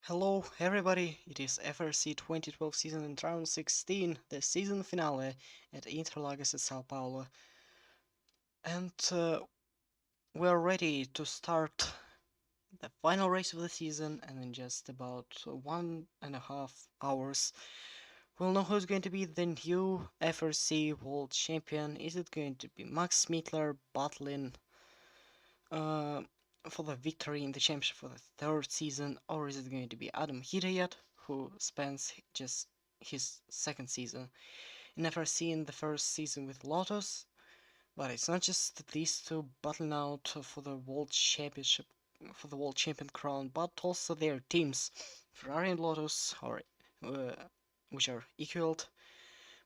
Hello everybody, it is FRC 2012 season and round 16, the season finale at Interlagos at Sao Paulo. And we're ready to start the final race of the season, and in just about 1.5 hours we'll know who's going to be the new FRC World Champion. Is it going to be Max Smittler battling uh, for the victory in the championship for the third season, or is it going to be Adam Hidayat, who spends just his second season in FRC in the first season with Lotus? But it's not just these two battling out for the world championship, for the world champion crown, but also their teams, Ferrari and Lotus, uh, which are equaled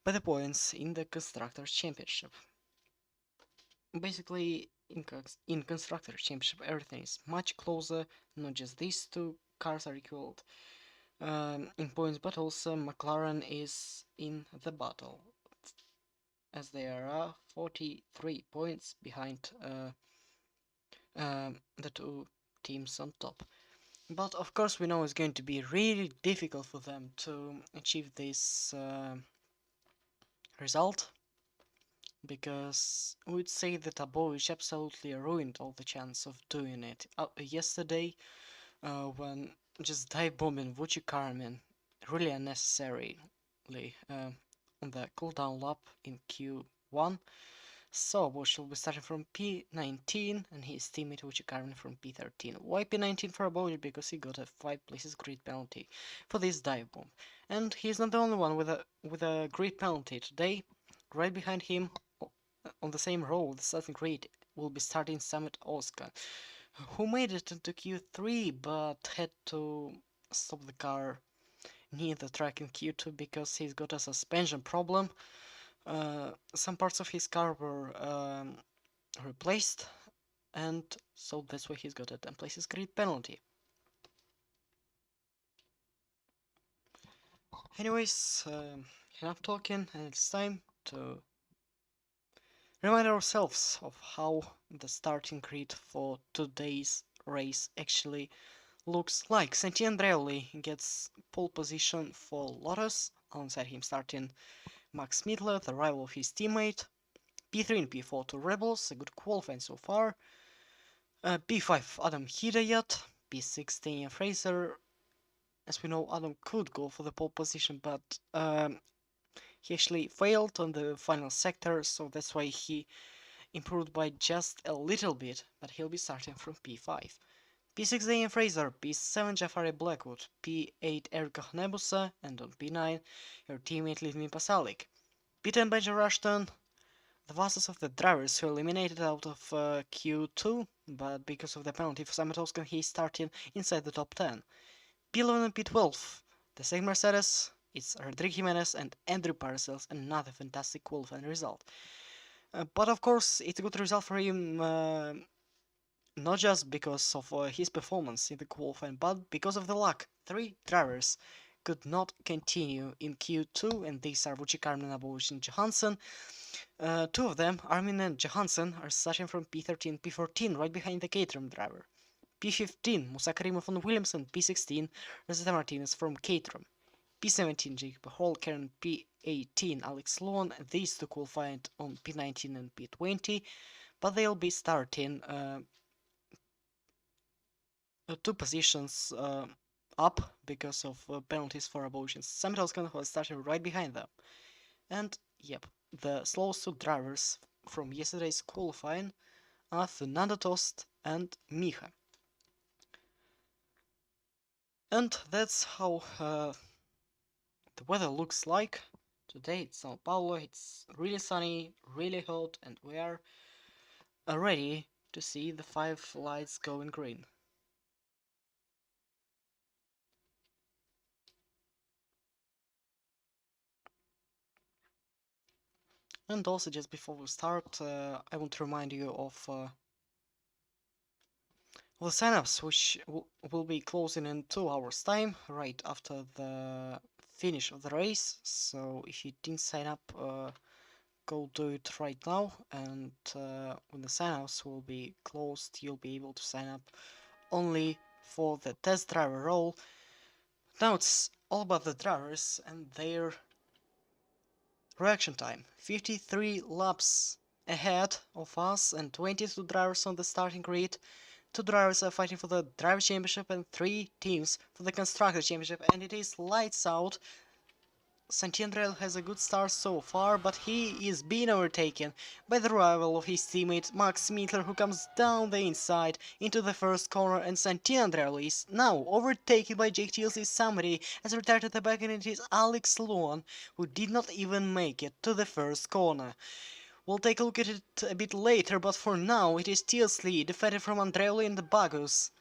by the points in the constructors championship. Basically, in constructor championship everything is much closer. Not just these two cars are equal in points, but also McLaren is in the battle, as they are 43 points behind the two teams on top. But of course we know it's going to be really difficult for them to achieve this result, because we would say that Abovic absolutely ruined all the chance of doing it. Yesterday, when just dive bombing Vucci Carmen really unnecessarily on the cooldown lap in Q1. So Abovic will be starting from P19 and his teammate Vucci Carmen from P13. Why P19 for Abovic? Because he got a 5 places grid penalty for this dive bomb. And he's not the only one with a grid penalty today. Right behind him, on the same row, the starting grid will be starting Summit Oscar, who made it into Q3 but had to stop the car near the track in Q2 because he's got a suspension problem. Some parts of his car were replaced, and so that's why he's got a 10 places grid penalty. Anyways, enough talking, and it's time to remind ourselves of how the starting grid for today's race actually looks like. Santi Andreoli gets pole position for Lotus, alongside him starting Max Midler, the rival of his teammate. P3 and P4 to Rebels, a good qualifying so far. P5 Adam Hidayat, P6 Daniel Fraser. As we know, Adam could go for the pole position, but he actually failed on the final sector, so that's why he improved by just a little bit, but he'll be starting from P5. P6 Daniel Fraser, P7 Jafari Blackwood, P8 Erika Hanebusa, and on P9 your teammate Lidmi Pasalic. P10 Benjamin Rushton, the fastest of the drivers who eliminated out of Q2, but because of the penalty for Simon Toscan he's starting inside the top 10. P11 and P12, the same Mercedes, it's Rodrigo Jimenez and Andrew Parcells, another fantastic qualifying result. But of course, it's a good result for him, not just because of his performance in the qualifying, but because of the luck. 3 drivers could not continue in Q2, and these are Vucci Carmen, Abovic and Johansson. 2 of them, Armin and Johansson, are starting from P13, P14, right behind the Caterham driver. P15, Musa Karimov and Williamson, P16, Rosetta Martinez from Caterham. P17, Jacob Holker, and P18, Alex Lohan. These two qualified on P19 and P20, but they'll be starting 2 positions up because of penalties for abortions. Sam Toscan was starting right behind them. And yep, the slowest 2 drivers from yesterday's qualifying are Fernando Tost and Micha. And that's how the weather looks like. Today it's Sao Paulo, it's really sunny, really hot, and we are ready to see the 5 lights going green. And also, just before we start, I want to remind you of the signups, which will be closing in 2 hours time, right after the finish of the race. So if you didn't sign up, go do it right now, and when the signups will be closed, you'll be able to sign up only for the test driver role, Now it's all about the drivers and their reaction time. 53 laps ahead of us and 22 drivers on the starting grid. 2 drivers are fighting for the Driver Championship and 3 teams for the Constructor Championship, and it is lights out. Santiandrel has a good start so far, but he is being overtaken by the rival of his teammate Max Mittler, who comes down the inside into the first corner, and Santiandrel is now overtaken by Jake Tilsley. Somebody has retired at the back, and it is Alex Luan, who did not even make it to the first corner. We'll take a look at it a bit later, but for now it is Tilsley defended from Andreoli and Bagus.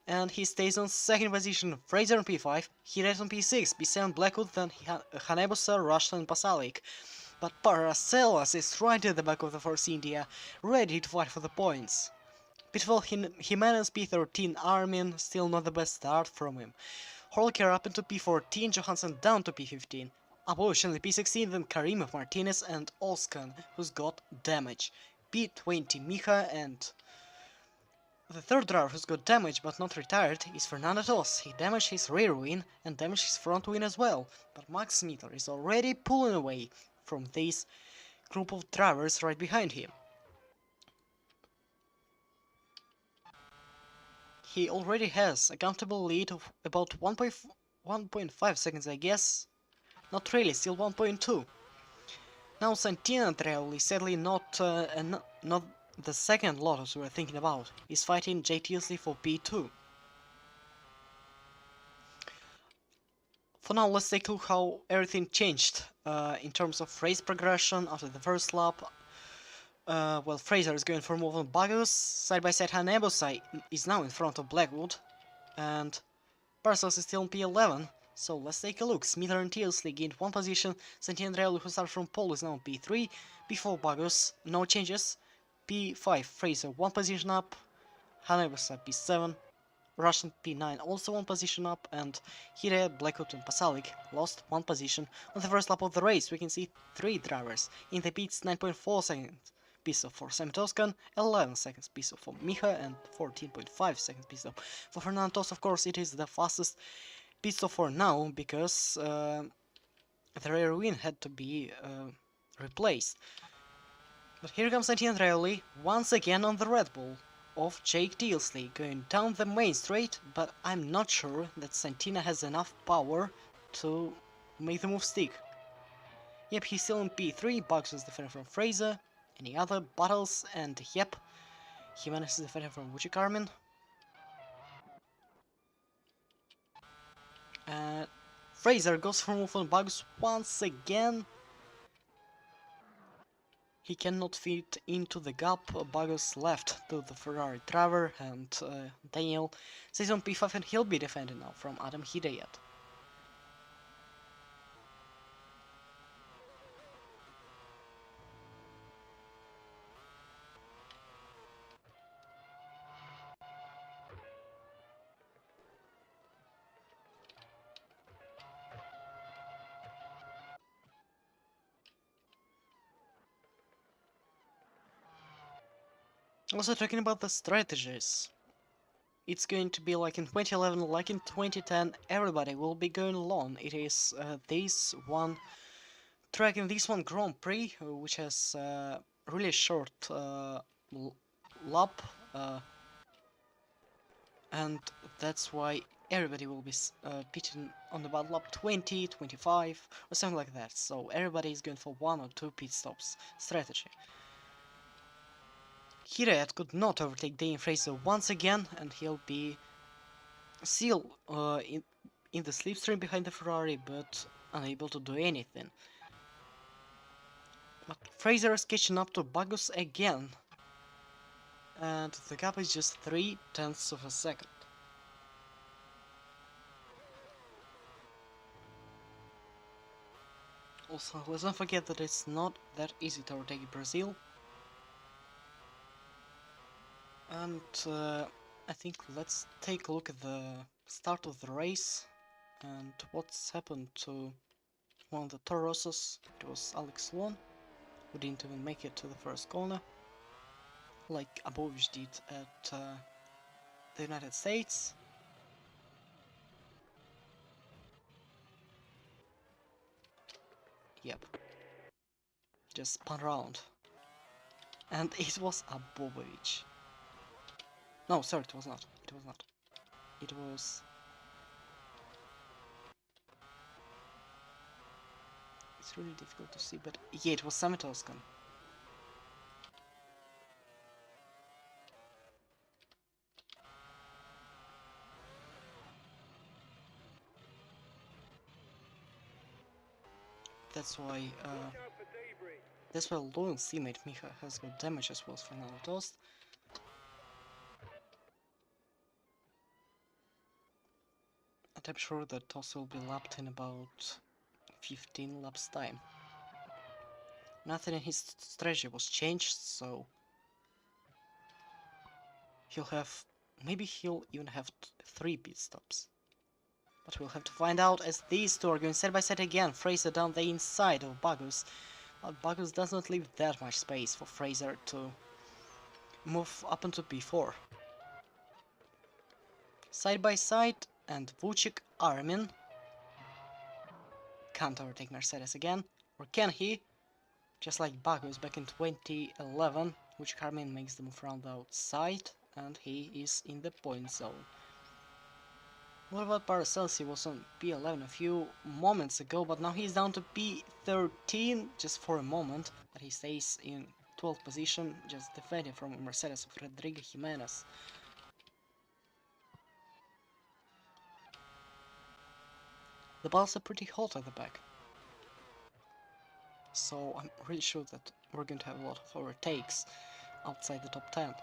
And he stays on second position. Fraser on P5, Hiret on P6, P7 Blackwood, then Hanebusa, Rushton and Pasalic. But Paracelsus is right at the back of the Force India, ready to fight for the points. Pitfall Jimenez P13, Armin, still not the best start from him. Holker up into P14, Johansson down to P15. Unfortunately P16, then Karimov Martinez and Oskan, who's got damage. P20 Micha, and the third driver who's got damage but not retired is Fernando Tos. He damaged his rear wing and damaged his front wing as well, but Max Mittler is already pulling away from this group of drivers right behind him. He already has a comfortable lead of about 1.5 seconds, I guess. Not really, still 1.2. Now Santiandrel is sadly not the second Lotus we were thinking about. He's fighting JTSC for P2. For now, let's take a look how everything changed in terms of race progression after the first lap. Well, Fraser is going for move on Bagus. Side by side, Hanebosai is now in front of Blackwood. And Parcels is still on P11. So let's take a look. Smither and Tilsley gained one position. Santiandrelli, who started from pole, is now on P3. P4 Bagus, no changes. P5 Fraser, one position up. Hanebosai P7. Russian P9 also one position up, and Hire, Blackwood and Pasalic lost one position on the first lap of the race. We can see 3 drivers in the pits, 9.4 seconds pit stop for Sam Toscan, 11 seconds pit stop for Micha, and 14.5 seconds pit stop for Fernando Tos. Of course, it is the fastest pit stop for now, because the rear wing had to be replaced. But here comes Santiandrelli once again on the Red Bull of Jake Tilsley, going down the main straight, but I'm not sure that Santina has enough power to make the move stick. Yep, he's still in P3, Bugs is defending from Fraser, any other battles, and yep, Jimenez is defending from Wuchi Carmen. Fraser goes for move on Bugs once again. He cannot fit into the gap. Bagus left to the Ferrari driver, and Daniel stays on P5, and he'll be defended now from Adam Hidayat. Also talking about the strategies, it's going to be like in 2011, like in 2010, everybody will be going alone. It is this one track in this one Grand Prix, which has really short lap, and that's why everybody will be pitting on about lap 20, 25, or something like that. So everybody is going for 1 or 2 pit stops strategy. Hiret could not overtake Dane Fraser once again, and he'll be still in the slipstream behind the Ferrari, but unable to do anything. But Fraser is catching up to Bagus again, and the gap is just 0.3 of a second. Also, let's not forget that it's not that easy to overtake Brazil. And I think let's take a look at the start of the race and what's happened to one of the Torosas. It was Alex Luan, who didn't even make it to the first corner, like Abovich did at the United States. Yep. Just spun around. And it was a Bobovic. No, sorry, it was not. It was not. It was... It's really difficult to see, but yeah, it was Sametoskan. That's why Loyal's teammate Miha has got damage as well for another toast. And I'm sure that toast will be lapped in about 15 laps time. Nothing in his strategy was changed, so he'll have... maybe he'll even have 3 pit stops. But we'll have to find out, as these two are going side by side again. Fraser down the inside of Bagus. But Bagus does not leave that much space for Fraser to move up into P4. Side by side, and Vucic Armin can't overtake Mercedes again. Or can he? Just like Bagus back in 2011, Vucic Armin makes the move around the outside, and he is in the point zone. What about Paracelsi? He was on P11 a few moments ago, but now he's down to P13 just for a moment, but he stays in 12th position, just defending from a Mercedes of Rodrigo Jimenez. The balls are pretty hot at the back, so I'm really sure that we're going to have a lot of overtakes outside the top 10.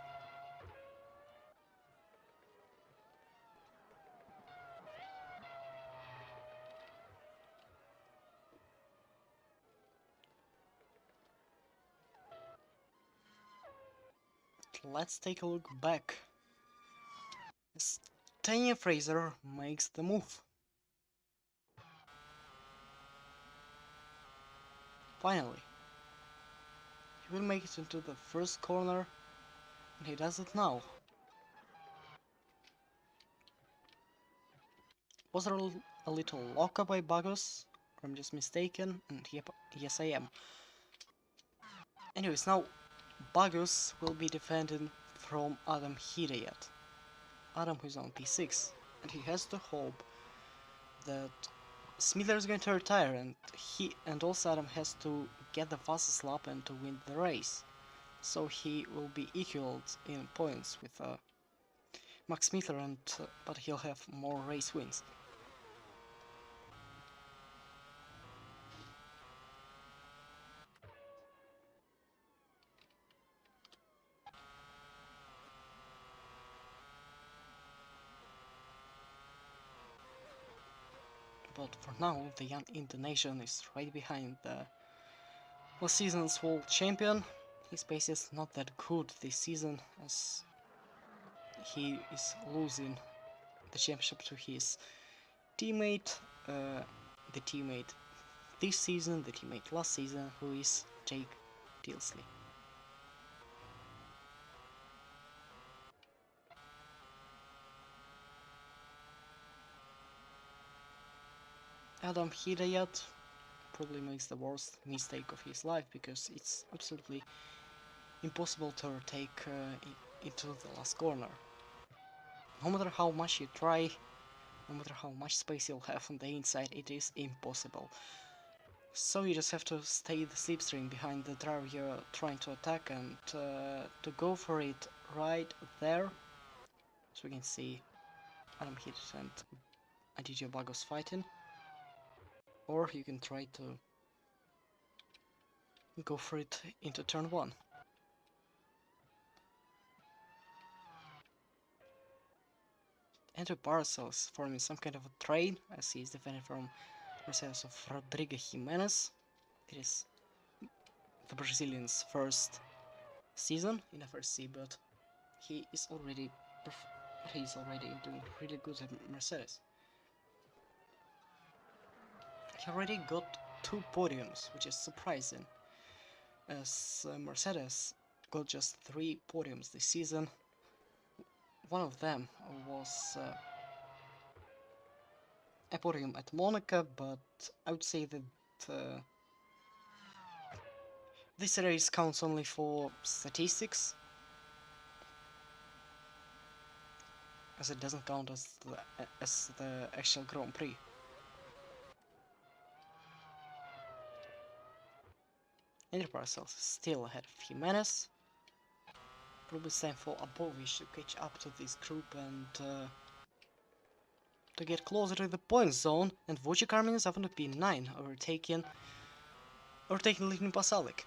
Let's take a look back. As Tanya Fraser makes the move. Finally. He will make it into the first corner, and he does it now. Was there a little lockup by Bagus? Or I'm just mistaken? And yep, yes I am. Anyways, now Bagus will be defended from Adam Hidayat. Adam who's on P6, and he has to hope that Smither is going to retire, and also Adam has to get the fastest lap and to win the race. So he will be equaled in points with Max Smither, but he'll have more race wins. But for now, the young Indonesian is right behind the last season's world champion. His pace is not that good this season, as he is losing the championship to his teammate, the teammate this season, the teammate last season, who is Jake Tilsley. Adam Hidayat probably makes the worst mistake of his life, because it's absolutely impossible to overtake into the last corner. No matter how much you try, no matter how much space you'll have on the inside, it is impossible. So you just have to stay the slipstream behind the driver you're trying to attack, and to go for it right there. So we can see Adam Hidayat and Aditya Bagos fighting. Or you can try to go for it into turn 1. Andrew Parcells forming some kind of a train, as he is defending from Mercedes of Rodrigo Jimenez. It is the Brazilian's first season in FRC, but he's already doing really good at Mercedes. He already got 2 podiums, which is surprising, as Mercedes got just 3 podiums this season. One of them was a podium at Monaco, but I would say that This race counts only for statistics, as it doesn't count as the actual Grand Prix. Enterprise is still ahead of Jimenez. Probably it's time for Abovic to catch up to this group and to get closer to the point zone, and Wojciech Armin is up on the P9, overtaking Lithuanian Pasalic.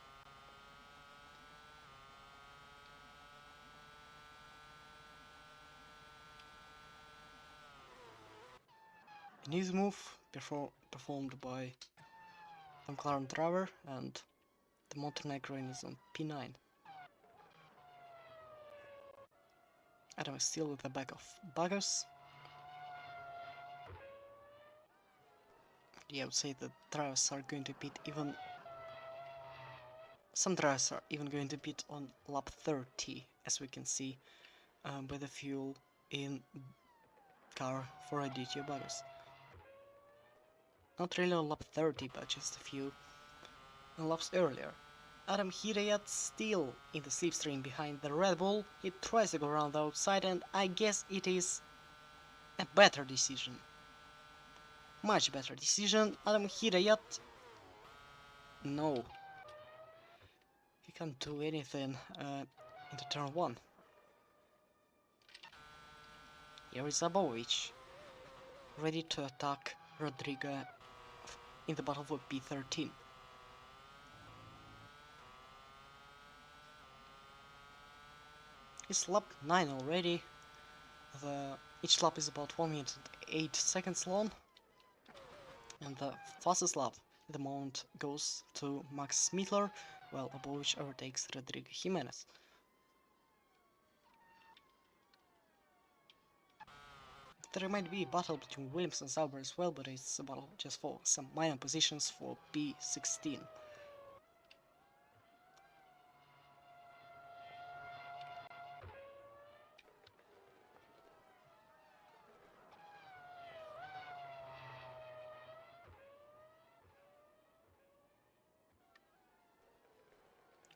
A new move performed by the McLaren driver, and the Montenegrin is on P9. Adam is still at the back of Bagus. Yeah, I would say that drivers are going to pit even... Some drivers are even going to pit on lap 30, as we can see by the fuel in car for Aditya Bagus. Not really on lap 30, but just a few laps earlier. Adam Hidayat still in the slipstream behind the Red Bull. He tries to go around the outside, and I guess it is a better decision. Much better decision. Adam Hidayat... No. He can't do anything into turn 1. Here is Abovic, ready to attack Rodrigo in the battle for P13. It's lap 9 already. Each lap is about 1 minute and 8 seconds long. And the fastest lap at the moment goes to Max Smittler, while Abovic overtakes Rodrigo Jimenez. There might be a battle between Williams and Sauber as well, but it's a battle just for some minor positions for P16.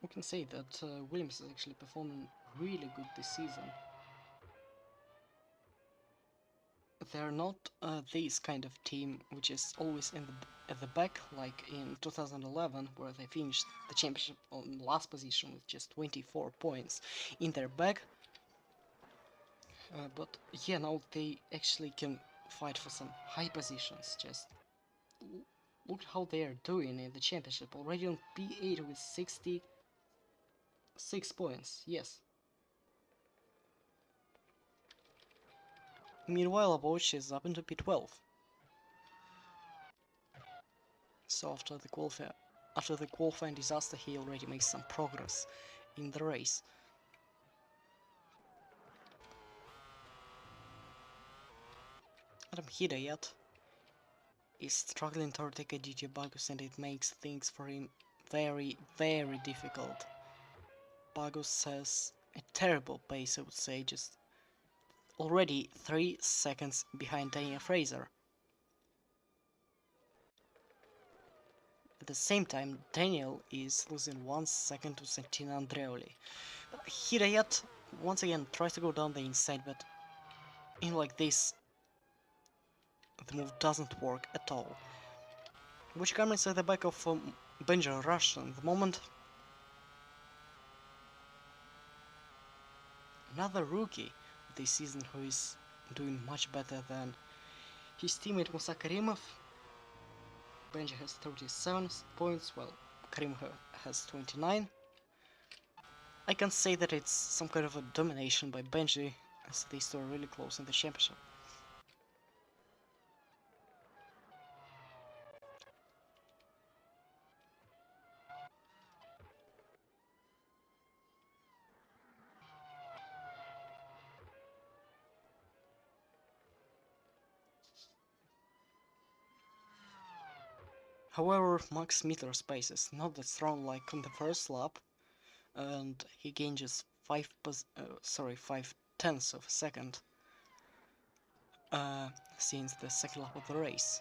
We can say that Williams is actually performing really good this season. They're not this kind of team which is always at the back, like in 2011, where they finished the championship on last position with just 24 points in their bag. But yeah, now they actually can fight for some high positions. Just look how they are doing in the championship, already on P8 with 66 points. Yes. Meanwhile, Abovic is up into P12. So after the qualifying disaster, he already makes some progress in the race. Adam Hidayat is struggling to overtake Aditya Bagus, and it makes things for him very, very difficult. Bagus has a terrible pace, I would say, just already 3 seconds behind Daniel Fraser. At the same time, Daniel is losing 1 second to Santino Andreoli. Hidayat once again tries to go down the inside, but in like this, the move doesn't work at all. Which comes at the back of Benjamin Rush at the moment. Another rookie this season who is doing much better than his teammate Musa Karimov. Benji has 37 points, while Karimov has 29. I can say that it's some kind of a domination by Benji, as they still really close in the championship. However, Max Smittler's pace is not that strong like on the first lap, and he gains just 5/10ths of a second since the second lap of the race.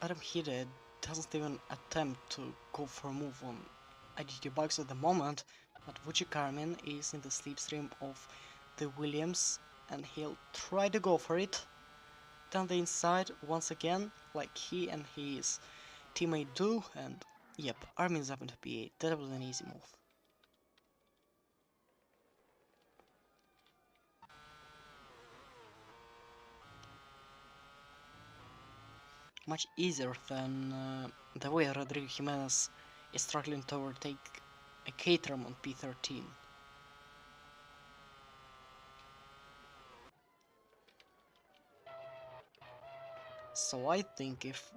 Adam Hide doesn't even attempt to go for a move on IDT bugs at the moment, but Vucci Carmen is in the slipstream of the Williams and he'll try to go for it down the inside once again, like he and his teammate do, and yep, Armin's happened to be that was an easy move. Much easier than the way Rodrigo Jimenez is struggling to overtake a Caterham on P13. So I think if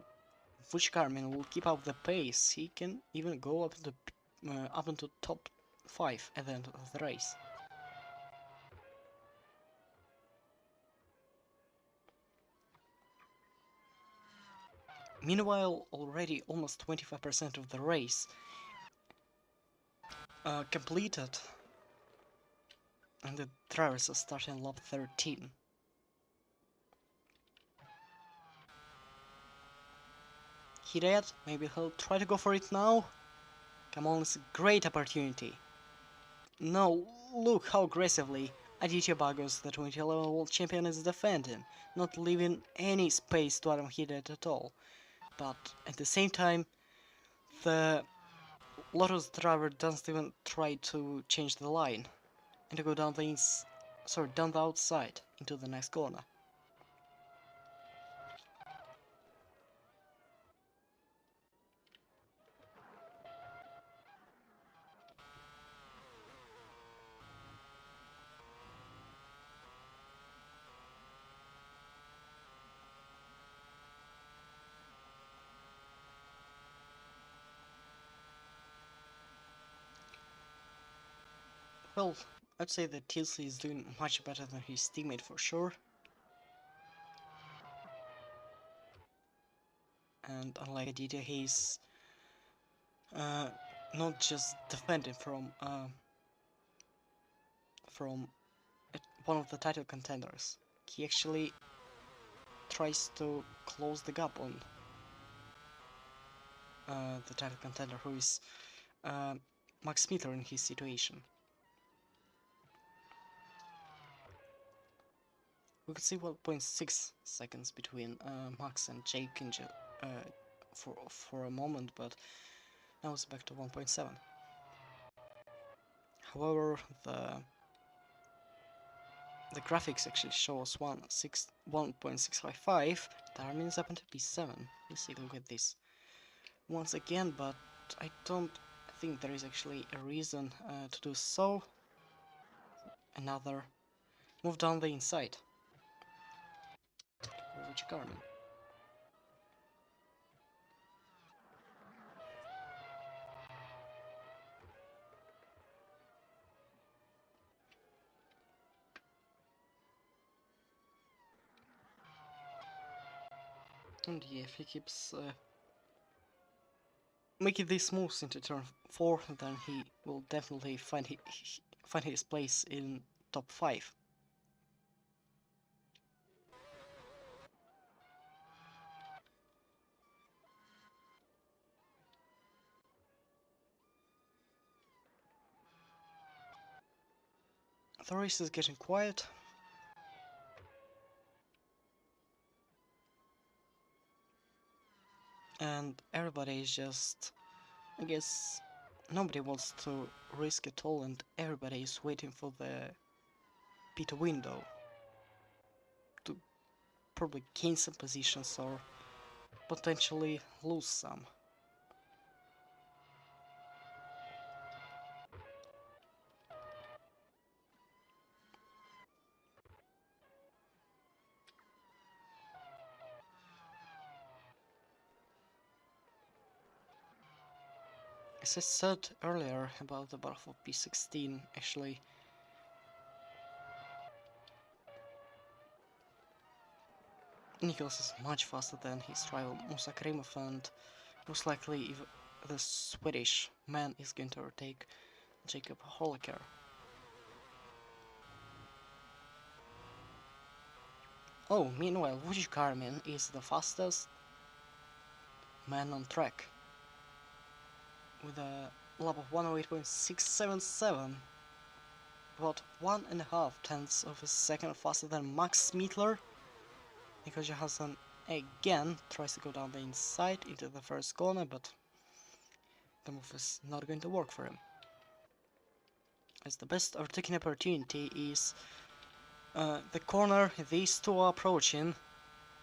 Vucci will keep up the pace, he can even go up into top 5 at the end of the race. Meanwhile, already almost 25% of the race completed, and the drivers are starting lap 13. Hidayat, maybe he'll try to go for it now? Come on, it's a great opportunity. No, look how aggressively Aditya Bagos, the 2011 world champion, is defending, not leaving any space to Adam Hidayat at all. But at the same time, the Lotus driver doesn't even try to change the line and to go down down the outside into the next corner. Well, I'd say that Tilsley is doing much better than his teammate for sure. And unlike Aditya, he's not just defending from one of the title contenders. He actually tries to close the gap on the title contender, who is Max Smither in his situation. We could see 1.6 seconds between Max and Jake for a moment, but now it's back to 1.7. However, the graphics actually show us 1.655. That means up to P7. Let's take a look at this once again, but I don't think there is actually a reason to do so. Another move down the inside. Which Garmin? And yeah, if he keeps making these moves into turn 4, then he will definitely find his place in top 5. The race is getting quiet. And everybody is just, I guess, nobody wants to risk it all, and everybody is waiting for the P2 window to probably gain some positions or potentially lose some. As I said earlier about the battle for P16, actually, Nicholas is much faster than his rival Musa Karimov, and most likely if the Swedish man is going to overtake Jacob Holliker. Oh, meanwhile, Vujic Carmen is the fastest man on track with a lap of 108.677, about 1.5 tenths of a second faster than Max Smittler. Nico Johansson again tries to go down the inside into the first corner, but the move is not going to work for him. As the best overtaking opportunity is the corner these two are approaching,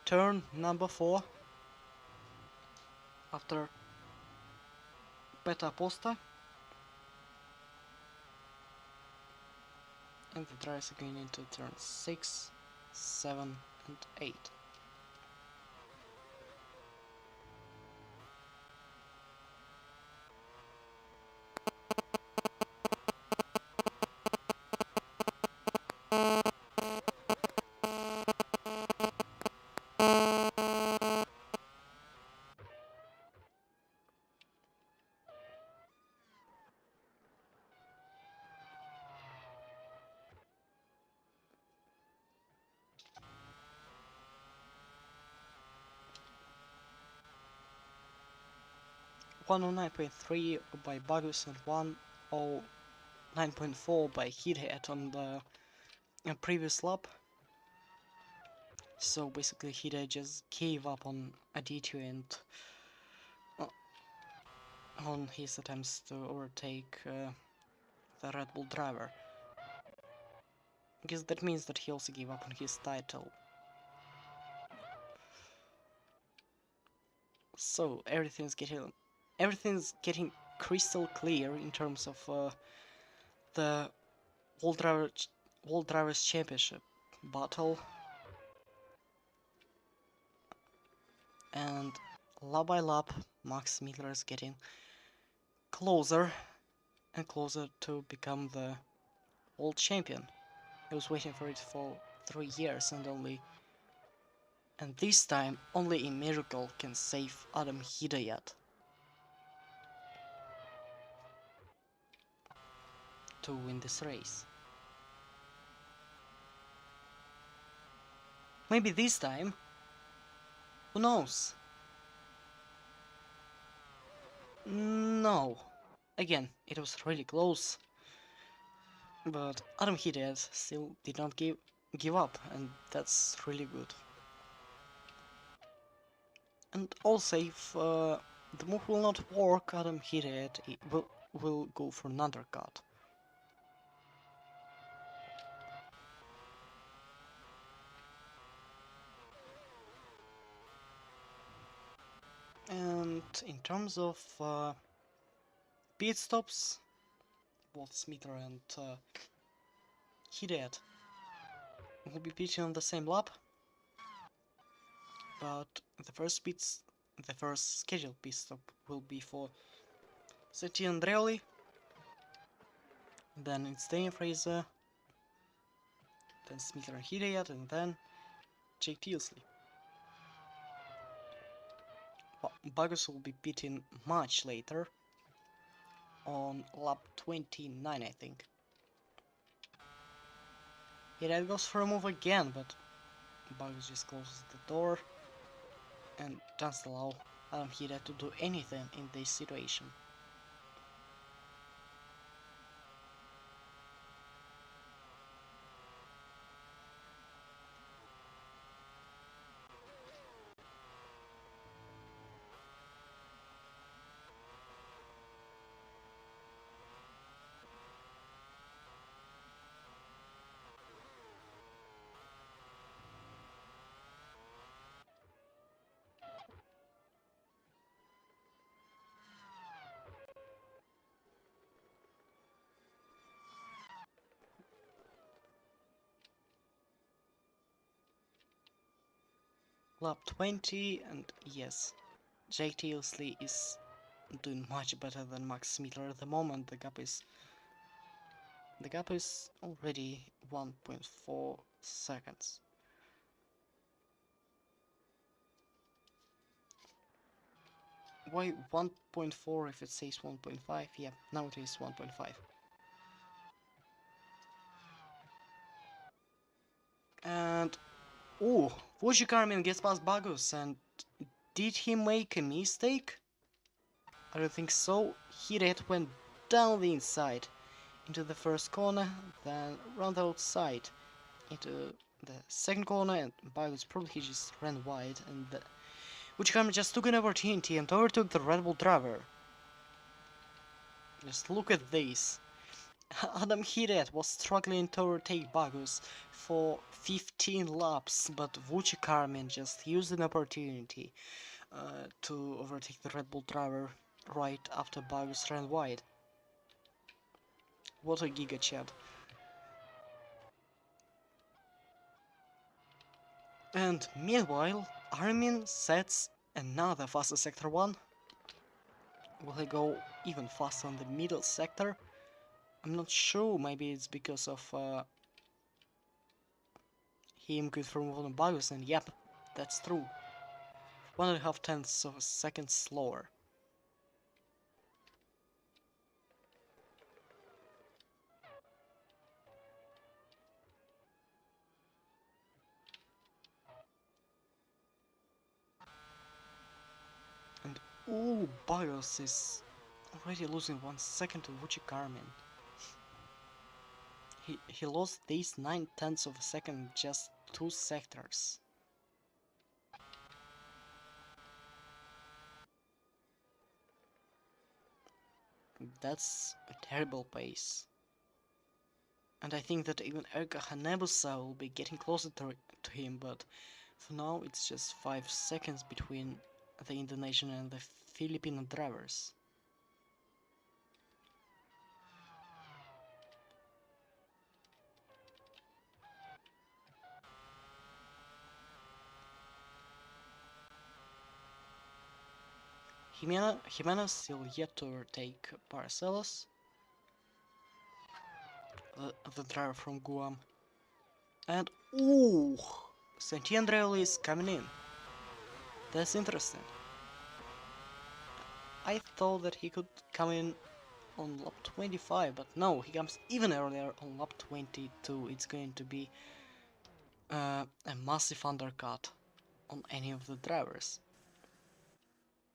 turn number 4, after Beta Posta, and the drivers are going into turn 6, 7 and 8. 109.3 by Bagus and 109.4 by Hithead on the previous lap. So basically Hithead just gave up on Aditya and on his attempts to overtake the Red Bull driver. I guess that means that he also gave up on his title. So everything's getting crystal clear in terms of the World Drivers Championship battle, and lap by lap Max Miller is getting closer and closer to become the world champion. He was waiting for it for 3 years, and this time only a miracle can save Adam Hidayat to win this race. Maybe this time, who knows? No. Again, it was really close, but Adam Hidayat still did not give up, and that's really good. And also, if the move will not work, Adam Hidayat will go for an undercut. And in terms of pit stops, both Smither and Hidayat will be pitching on the same lap, but the first scheduled pit stop will be for Seti Andreoli, then it's Daniel Fraser, then Smither and Hidayat, and then Jake Tealsley. Bagus will be pitting much later, on lap 29 I think. Hidayat goes for a move again, but Bagus just closes the door and doesn't allow Adam Hidayat to do anything in this situation. Lap 20, and yes, Jake Tealsley is doing much better than Max Smitler at the moment. The gap is already 1.4 seconds. Why 1.4 if it says 1.5? Yeah, now it is 1.5. And oh, Wojciech Karmin gets past Bagus and Did he make a mistake? I don't think so. He went down the inside into the first corner, then round the outside into the second corner, and Bagus probably he just ran wide, and Uchikami just took an opportunity and overtook the Red Bull driver. Just look at this. Adam Hiret was struggling to overtake Bagus for 15 laps, but Vucic just used an opportunity to overtake the Red Bull driver right after Bagus ran wide. What a giga chat. And meanwhile, Armin sets another faster sector 1. Will he go even faster on the middle sector? I'm not sure, maybe it's because of him going through on Bagus, and yep, that's true. 1.5 tenths of a second slower. And ooh, Bagus is already losing 1 second to Vucic Armin. He lost these 9 tenths of a second in just 2 sectors. That's a terrible pace. And I think that even Erka Hanebusa will be getting closer to him, but for now it's just 5 seconds between the Indonesian and the Filipino drivers. Jimenez still yet to overtake Paracelos, the driver from Guam. And ooh, Santiandrelli is coming in. That's interesting. I thought that he could come in on lap 25, but no, he comes even earlier on lap 22. It's going to be a massive undercut on any of the drivers.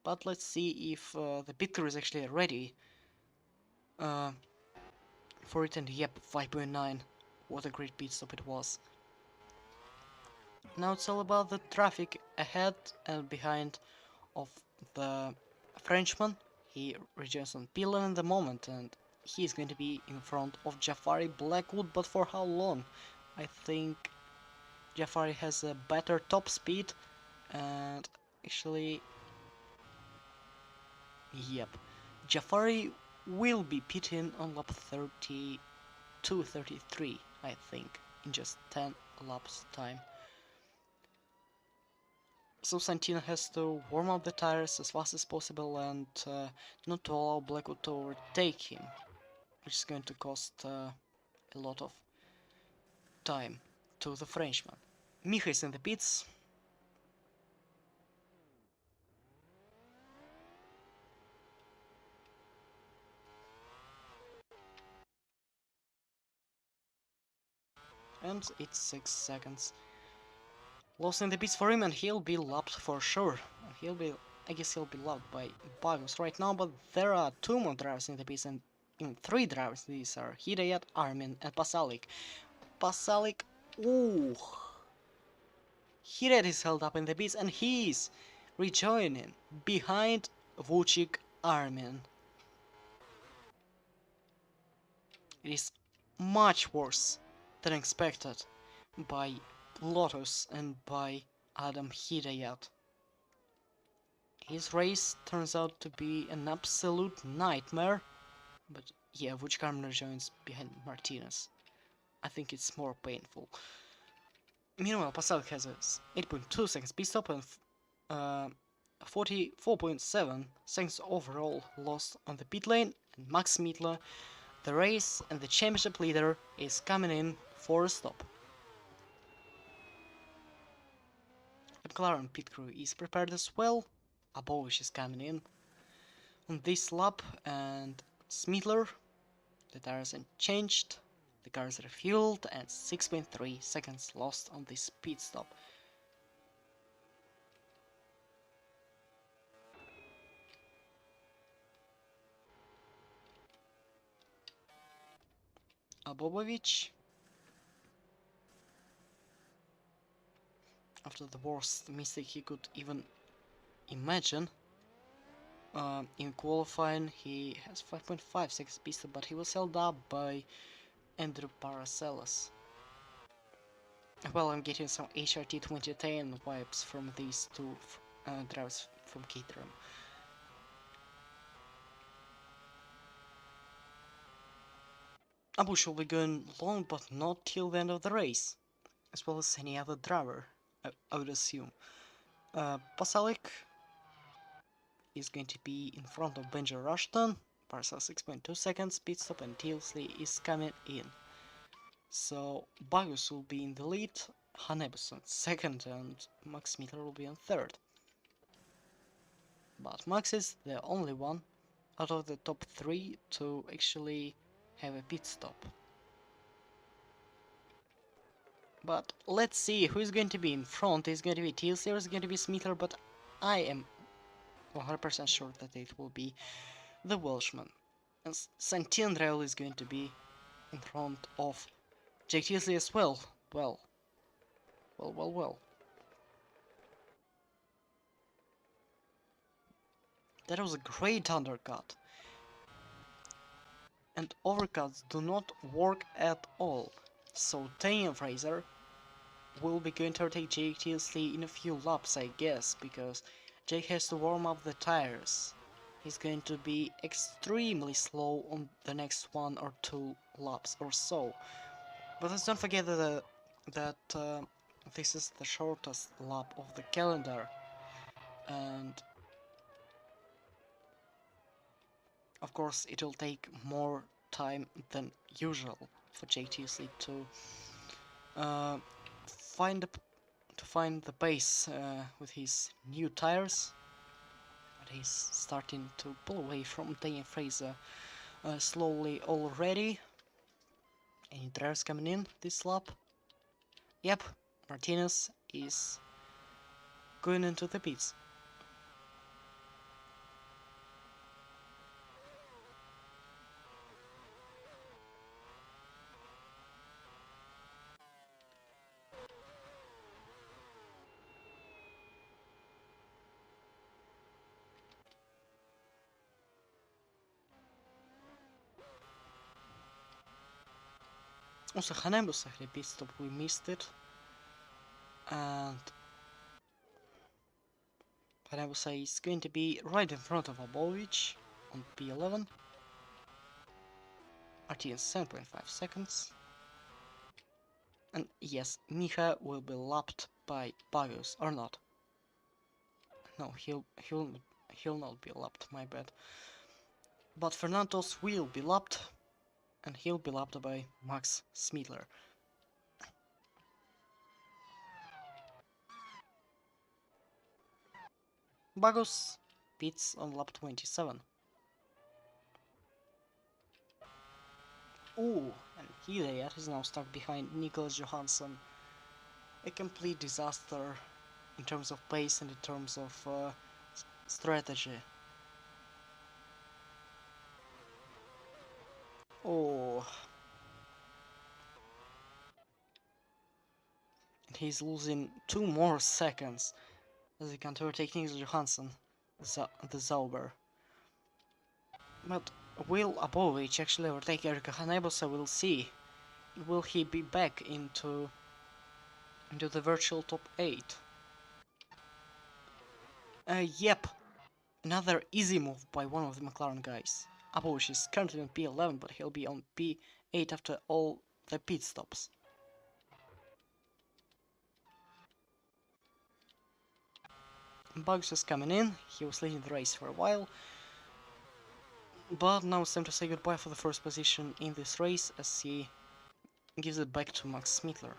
But let's see if the pit crew is actually ready for it, and yep, 5.9. What a great pit stop it was. Now it's all about the traffic ahead and behind of the Frenchman. He rejoins on P11 in the moment, and he's going to be in front of Jafari Blackwood, but for how long? I think Jafari has a better top speed, and actually, yep, Jafari will be pitting on lap 32, 33, I think, in just 10 laps time. So Santino has to warm up the tires as fast as possible and not to allow Blackwood to overtake him, which is going to cost a lot of time to the Frenchman. Miha is in the pits. And it's 6 seconds. Lost in the pits for him, and he'll be lapped for sure. I guess he'll be lapped by Bagus right now, but there are 2 more drivers in the pits, and even 3 drivers. These are Hidayat, Armin, and Pasalic. Pasalic, ooh. Hidayat is held up in the pits, and he's rejoining behind Vucic Armin. It is much worse than expected by Lotus and by Adam Hidayat. His race turns out to be an absolute nightmare, but yeah, Vucic Armin joins behind Martinez. I think it's more painful. Meanwhile, Pasalic has a 8.2 seconds pit stop and 44.7 seconds overall lost on the pit lane, and Max Mietler, the race and the championship leader, is coming in for a stop. McLaren pit crew is prepared as well. Abovic is coming in on this lap, and Smittler, the tires are changed, the cars are refueled, and 6.3 seconds lost on this pit stop. Bobovic, after the worst mistake he could even imagine. In qualifying, he has 5.5 seconds pit stop, but he was held up by Andrew Paracelsus. Well, I'm getting some HRT 2010 vibes from these two drivers from Caterham. Abu will be going long, but not till the end of the race, as well as any other driver, I would assume. Pasalic is going to be in front of Benji Rushton, Parcel 6.2 seconds pit stop, and Tilsley is coming in. So Bagus will be in the lead, Hanebuson second, and Max Miller will be on third. But Max is the only one out of the top 3 to actually have a pit stop. But let's see who is going to be in front. Is going to be Tilsley or is going to be Smither, but I am 100% sure that it will be the Welshman. And Santindrail is going to be in front of Jake Tilsley as well. Well. That was a great undercut. And overcuts do not work at all. So Tanya Fraser will be going to overtake Jake Tilsley in a few laps, I guess, because Jake has to warm up the tires. He's going to be extremely slow on the next 1 or 2 laps or so. But let's don't forget that this is the shortest lap of the calendar, and of course it will take more time than usual for Jake Tilsley to find the pace with his new tires. But he's starting to pull away from Daniel Fraser slowly already. Any drivers coming in this lap? Yep, Martinez is going into the pits. Also, Hanembus had a pit stop, we missed it. And Hanebusa is going to be right in front of Abovic on P11. RT in 7.5 seconds. And yes, Miha will be lapped by Bagus, or not. No, he'll not be lapped, my bad. But Fernandos will be lapped, and he'll be lapped by Max Smiedler. Bagus pits on lap 27. Ooh, and Hidayat is now stuck behind Nicholas Johansson. A complete disaster in terms of pace and in terms of strategy. Oh. And he's losing 2 more seconds as he can't overtake Nicholas Johansson, the Zauber. But will Abovic actually overtake Erika Hanebusa? We'll see. Will he be back into the virtual top 8? Yep. Another easy move by one of the McLaren guys. Abovic is currently on P11, but he'll be on P8 after all the pit stops. Bugs is coming in. He was leading the race for a while. But now it's time to say goodbye for the first position in this race as he gives it back to Max Smiedler.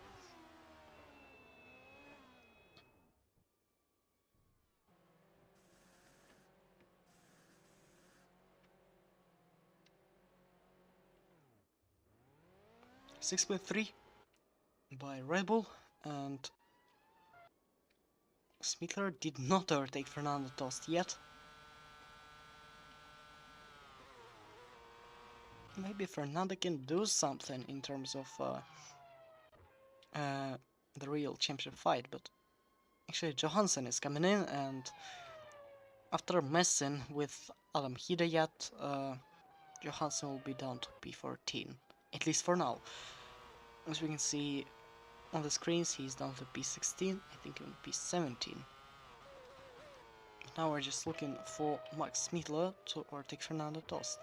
.3 by Red Bull, and Smiedler did not overtake Fernando Tost yet. maybe Fernando can do something in terms of the real championship fight, but actually Johansson is coming in, and after messing with Adam Hidayat, Johansson will be down to P14, at least for now. As we can see on the screens, he's down to P16, I think even P17. Now we're just looking for Max Smittler to overtake Fernando Tost.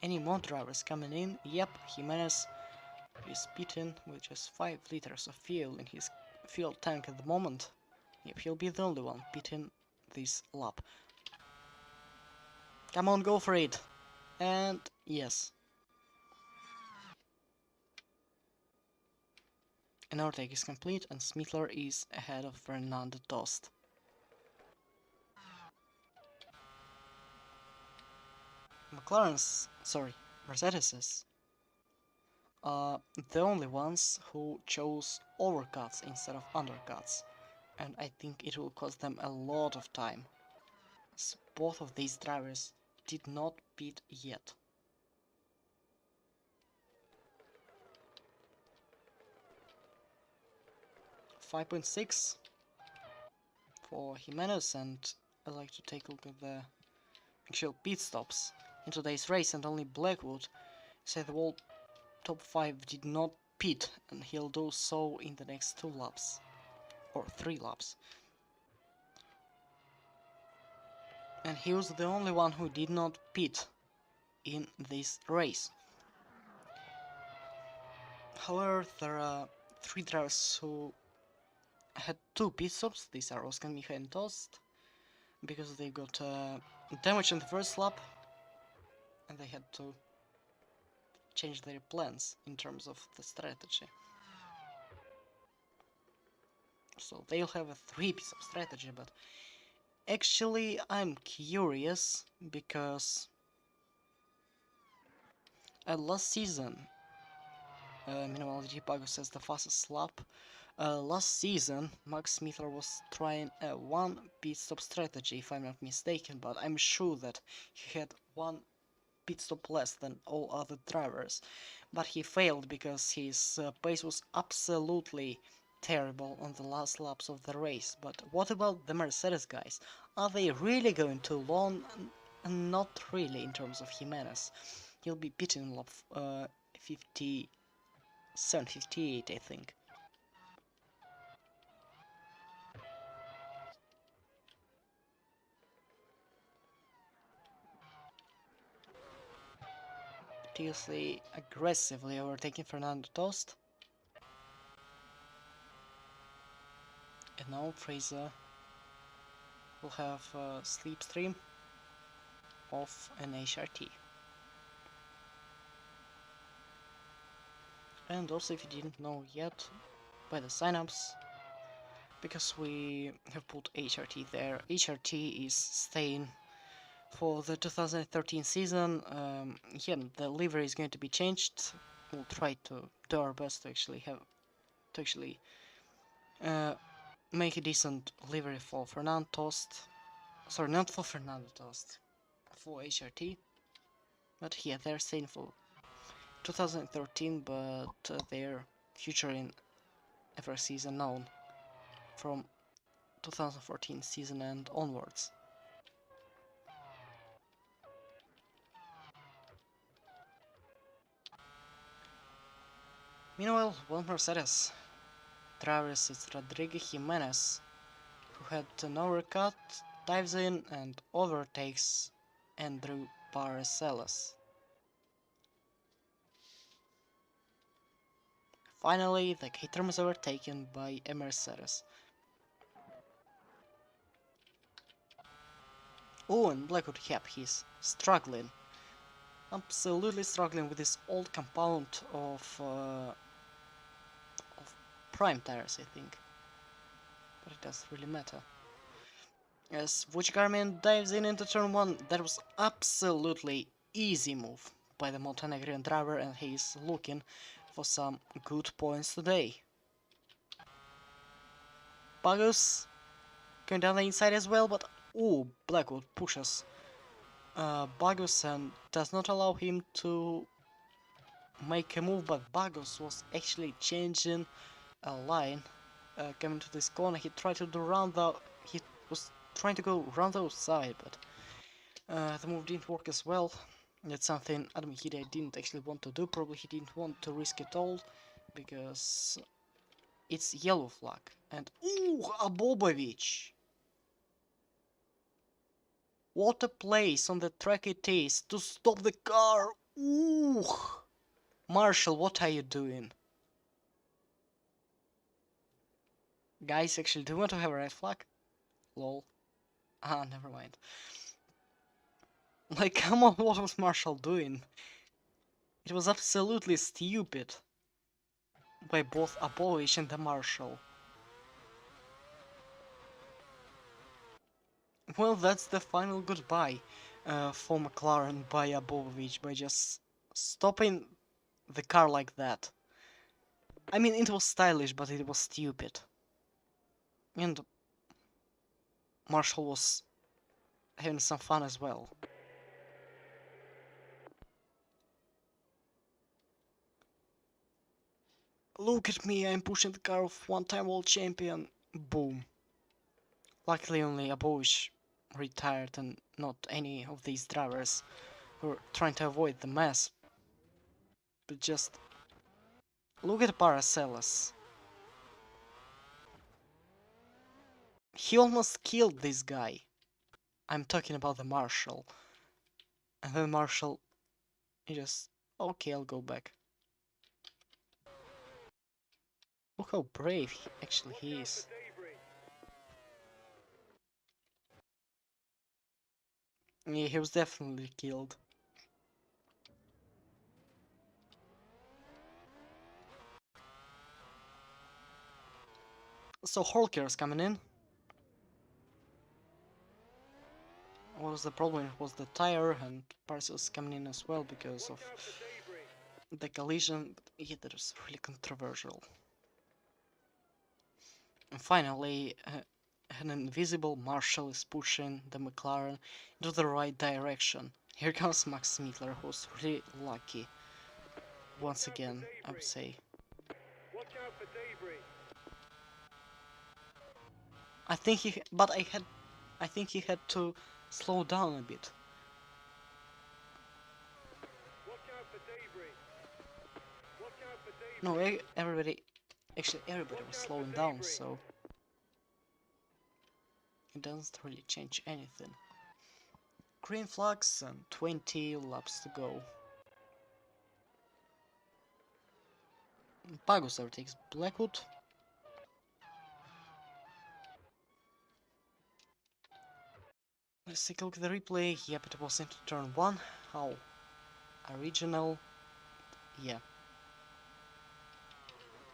Any more drivers coming in? Yep, Jimenez is beaten with just 5 liters of fuel in his fuel tank at the moment. Yep, he'll be the only one beating this lap. Come on, go for it! And yes. An overtake is complete and Smittler is ahead of Fernando Tost. Mercedes's are the only ones who chose overcuts instead of undercuts, and I think it will cost them a lot of time. So both of these drivers did not pit yet. .6 for Jimenez, and I'd like to take a look at the actual pit stops in today's race, and only Blackwood said the whole top 5 did not pit, and he'll do so in the next 2 laps, or 3 laps. And he was the only one who did not pit in this race. However, there are 3 drivers who had 2 pit stops. These are Oscar, Micha and Tost, because they got damage in the first lap and they had to change their plans in terms of the strategy. So they'll have a 3 pit stop strategy, but actually I'm curious because last season, Minimality Pago says the fastest lap. Last season, Max Smittler was trying a 1 pit stop strategy, if I'm not mistaken, but I'm sure that he had 1 pit stop less than all other drivers. But he failed because his pace was absolutely terrible on the last laps of the race. But what about the Mercedes guys? Are they really going too long? Not really in terms of Jimenez. He'll be pitting in lap 57, 58, I think. Seriously aggressively overtaking Fernando Tost. And now Fraser will have a slipstream of an HRT. And also, if you didn't know yet, by the signups, because we have put HRT there, HRT is staying for the 2013 season. Yeah, the livery is going to be changed. We'll try to do our best to actually make a decent livery for Fernando Tost. Sorry, not for Fernando Tost, for HRT. But yeah, they're staying for 2013, but their future in FRC is unknown from 2014 season and onwards. Meanwhile, one Mercedes drivers is Rodrigo Jimenez, who had an overcut, dives in and overtakes Andrew Paracelsus. Finally, the Caterham is overtaken by a Mercedes. Oh, and Blackwood, yep, he's struggling. Absolutely struggling with this old compound of prime tires, I think. But it doesn't really matter. As Vuchgarmin dives in into turn 1, that was absolutely easy move by the Montenegrin driver, and he's looking for some good points today. Pagos going down the inside as well, but oh, Blackwood pushes Bagus and does not allow him to make a move, but Bagus was actually changing a line. Coming to this corner, he tried to do he was trying to go round the outside, but the move didn't work as well. That's something Adam Hide didn't actually want to do. Probably he didn't want to risk it all, because it's yellow flag. And ooh, Abobovich! What a place on the track it is to stop the car! Ooh! Marshall, what are you doing? Guys, actually, do you want to have a red flag? Lol. Ah, never mind. Like, come on, what was Marshall doing? It was absolutely stupid by both Abolish and the Marshall. Well, that's the final goodbye for McLaren by Abovich by just stopping the car like that. I mean, it was stylish, but it was stupid. And Marshall was having some fun as well. Look at me, I'm pushing the car of one-time world champion. Boom. Luckily only Abovich retired and not any of these drivers who were trying to avoid the mess. But just look at Paracelsus. He almost killed this guy. I'm talking about the Marshal. And then Marshal, he just, okay, I'll go back. Look how brave he is. Yeah, he was definitely killed. So Holker's coming in. What was the problem? It was the tire, and Parcel's coming in as well because of the collision. But yeah, that was really controversial. And finally, an invisible Marshal is pushing the McLaren into the right direction. Here comes Max Mittler, who's really lucky. Once again, I would say. I think he had to slow down a bit. No, everybody was slowing down, so it doesn't really change anything. Green flags and 20 laps to go. Pagus overtakes Blackwood. Let's take a look at the replay. Yep, it was into turn 1. How original. Yeah.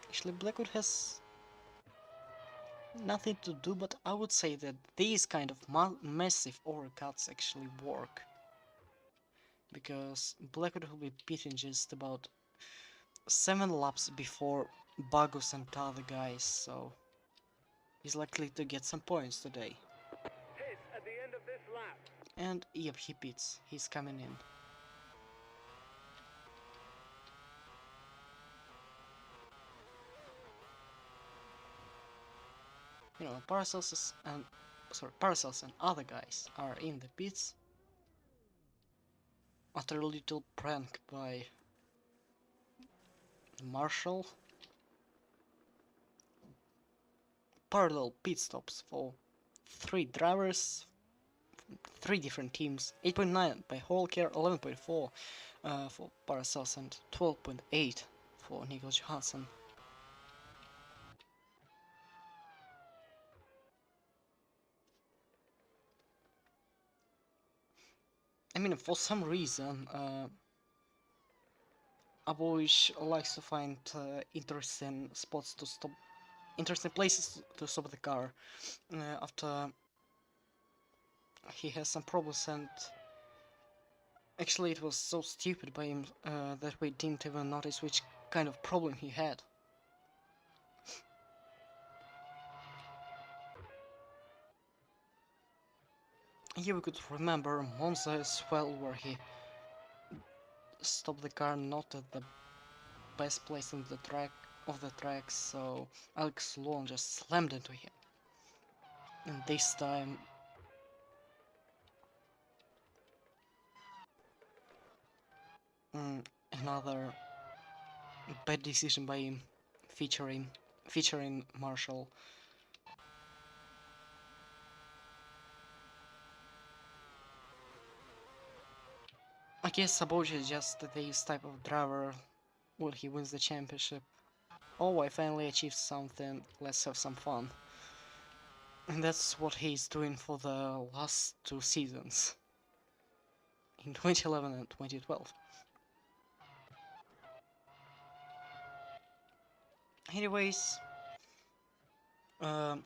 Actually, Blackwood has nothing to do, but I would say that these kind of massive overcuts actually work. Because Blackwood will be pitting just about 7 laps before Bagus and the other guys, so he's likely to get some points today. And yep, he pits. He's coming in. You know, Paracels and other guys are in the pits after a little prank by Marshall. Parallel pit stops for 3 drivers, 3 different teams. 8.9 by Holker, 11.4 for Paracels, and 12.8 for Nico Johansson. I mean, for some reason, Aboish likes to find interesting spots to stop, interesting places to stop the car after he has some problems, and actually it was so stupid by him that we didn't even notice which kind of problem he had. Here we could remember Monza as well, where he stopped the car not at the best place in the track, so Alex Long just slammed into him. And this time another bad decision by him, featuring Marshall. I guess Sabotage is just this type of driver when he wins the championship. Oh, I finally achieved something, let's have some fun. And that's what he's doing for the last two seasons, in 2011 and 2012. Anyways, um,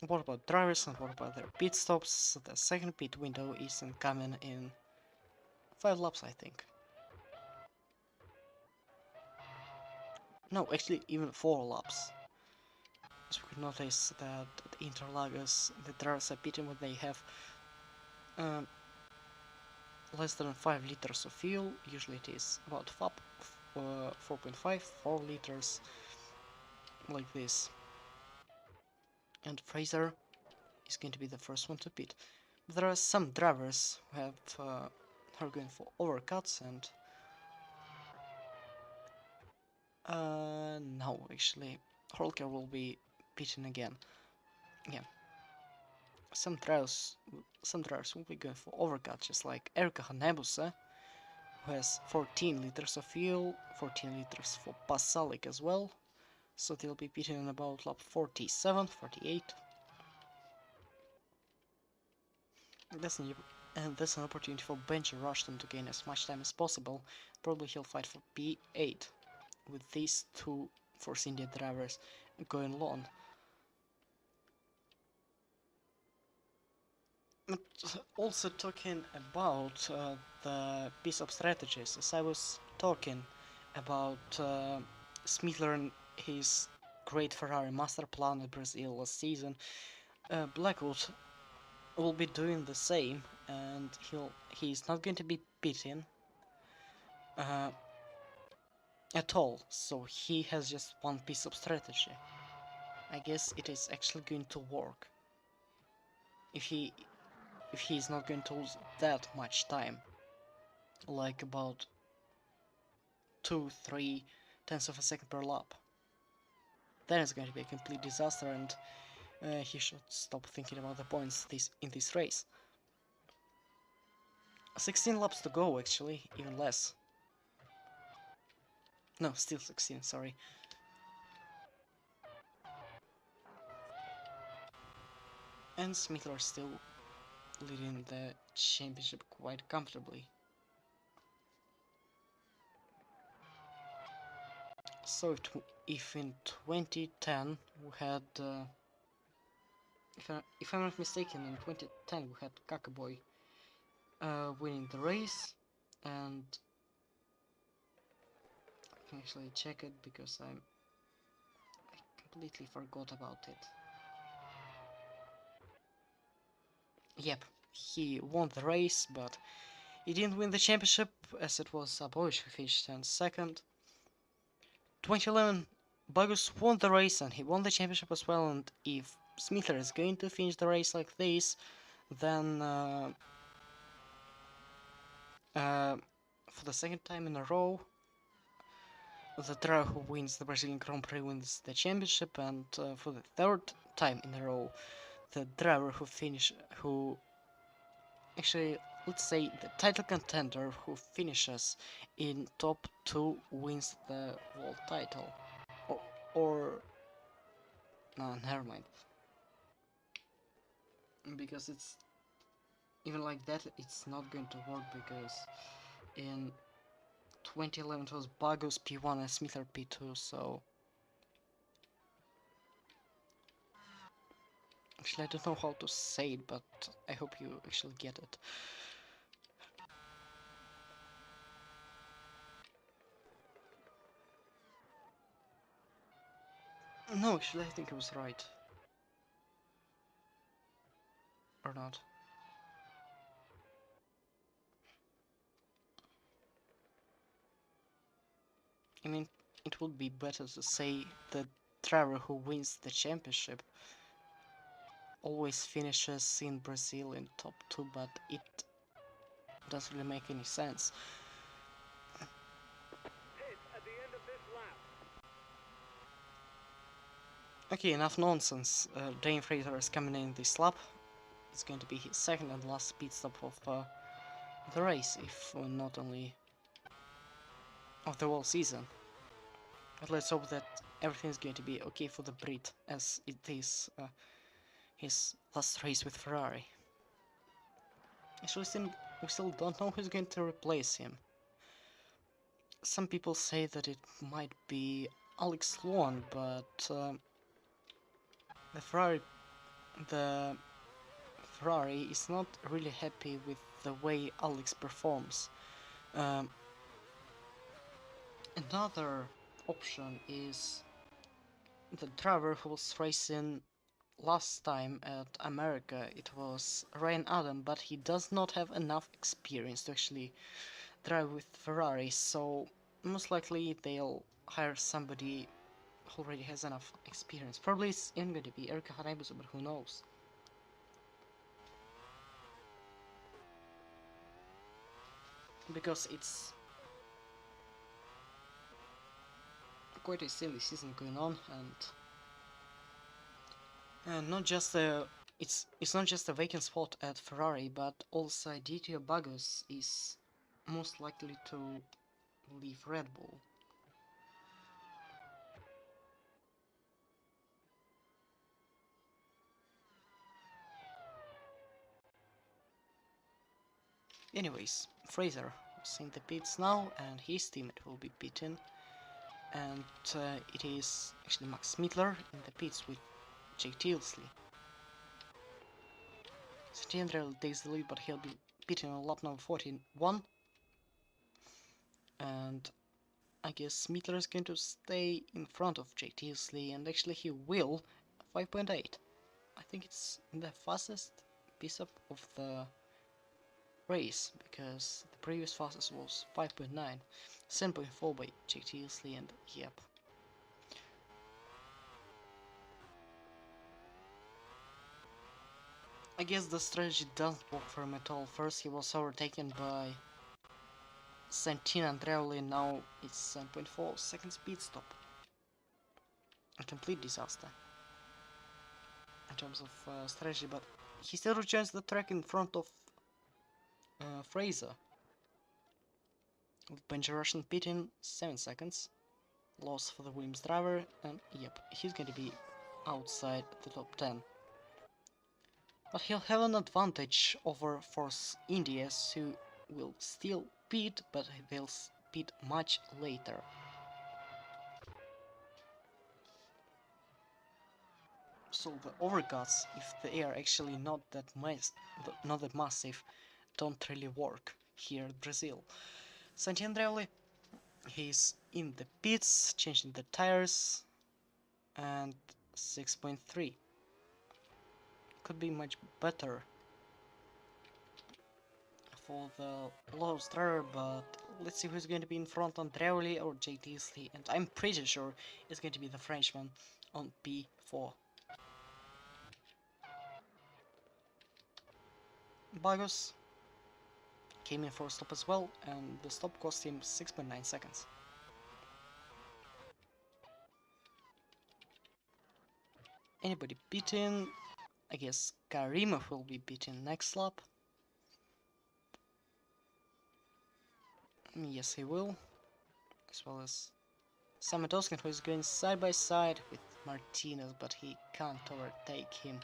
what about drivers and what about their pit stops? The second pit window isn't coming in 5 laps, I think. No, actually even 4 laps. As we could notice that at Interlagos, the drivers are pitting when they have um, less than 5 liters of fuel. Usually it is about 4.5, 4 liters, like this. And Fraser is going to be the first one to pit. But there are some drivers who are going for overcuts and no, actually, Holker will be pitting again. Yeah, some drivers will be going for overcuts, just like Erika Hanebusa, who has 14 liters of fuel, 14 liters for Pasalic as well. So they'll be pitting in about lap 47, 48. And that's an opportunity for Benji Rushton to gain as much time as possible. Probably he'll fight for P8 with these two Force India drivers going long. But also talking about the piece of strategies, as I was talking about Smittler and his great Ferrari master plan at Brazil last season, Blackwood will be doing the same, and he's not going to be pitting uh, at all, so he has just one piece of strategy. I guess it is actually going to work if he's not going to lose that much time, like about 2-3 tenths of a second per lap. Then it's going to be a complete disaster, and he should stop thinking about the points in this race. 16 laps to go, actually, even less. No, still 16, sorry. And Smittler still leading the championship quite comfortably. So if in 2010 we had, if I'm not mistaken, in 2010 we had Kakaboy winning the race, and I can actually check it because I completely forgot about it. Yep, he won the race, but he didn't win the championship, as it was Sabotage who finished in second. 2011, Bagus won the race and he won the championship as well, and if Smittler is going to finish the race like this, then for the second time in a row, the driver who wins the Brazilian Grand Prix wins the championship, and for the third time in a row, the driver who actually, let's say the title contender who finishes in top 2 wins the world title. Or no, never mind. Because it's even like that, it's not going to work, because in 2011 it was Bagus P1 and Smittler P2, so actually I don't know how to say it, but I hope you actually get it. No, actually, I think I was right. Or not. I mean, it would be better to say the driver who wins the championship always finishes in Brazil in top 2, but it doesn't really make any sense. Okay, enough nonsense. Dane Fraser is coming in this lap. It's going to be his second and last pit stop of the race, if not only of the whole season. But let's hope that everything is going to be okay for the Brit, as it is his last race with Ferrari. Actually, we still don't know who's going to replace him. Some people say that it might be Alex Lewin, but the Ferrari is not really happy with the way Alex performs. Um, Another option is the driver who was racing last time at America. It was Ryan Adam, but he does not have enough experience to actually drive with Ferrari, so most likely they'll hire somebody who already has enough experience. Probably it's even going to be Erika Hanebusa, but who knows. Because it's quite a silly season going on, and not just a it's not just a vacant spot at Ferrari, but also Aditya Bagos is most likely to leave Red Bull. Anyways, Fraser is in the pits now, and his teammate will be pitting, and it is actually Max Mittler in the pits with Jake Tilsley. Santiandre takes the lead, but he'll be pitting on lap number 41, and I guess Mittler is going to stay in front of Jake Tilsley, and actually he will. 5.8. I think it's the fastest piece up of the race, because the previous fastest was 5.9. 7.4 by Jake Tilsley, and yep. I guess the strategy doesn't work for him at all. First he was overtaken by Santino Andreoli, now it's 7.4 second speed stop. A complete disaster in terms of strategy, but he still returns the track in front of Fraser. With Benji Russian pitting 7 seconds. Loss for the Williams driver, and yep, he's going to be outside the top 10. But he'll have an advantage over Force Indias, who will still pit, but they'll pit much later. So the overcuts, if they are actually not that massive, don't really work here in Brazil. Santiandreoli, he's in the pits, changing the tires, and 6.3. Could be much better for the Lotus driver, but let's see who's going to be in front, Andreoli or Jake Tilsley, and I'm pretty sure it's going to be the Frenchman on P4. Bagos came in for a stop as well, and the stop cost him 6.9 seconds. Anybody beaten? I guess Karimov will be beaten next lap. Yes, he will. As well as Samatoskin, who is going side by side with Martinez, but he can't overtake him.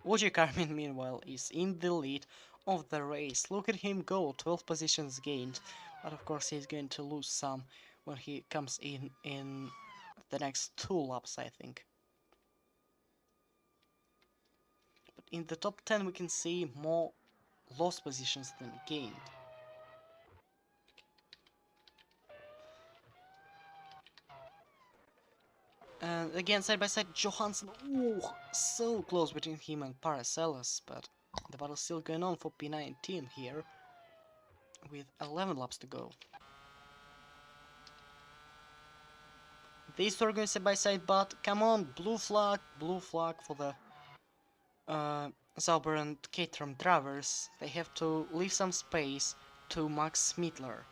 Wojciech Karmin, meanwhile, is in the lead of the race. Look at him go, 12 positions gained. But of course he's going to lose some when he comes in the next 2 laps, I think. But in the top 10 we can see more lost positions than gained. And again, side by side, Johansson. Ooh, so close between him and Paracelsus, but the battle's still going on for P19 here, with 11 laps to go. These two are going side by side, but come on, blue flag for the Sauber and Caterham drivers. They have to leave some space to Max Smittler.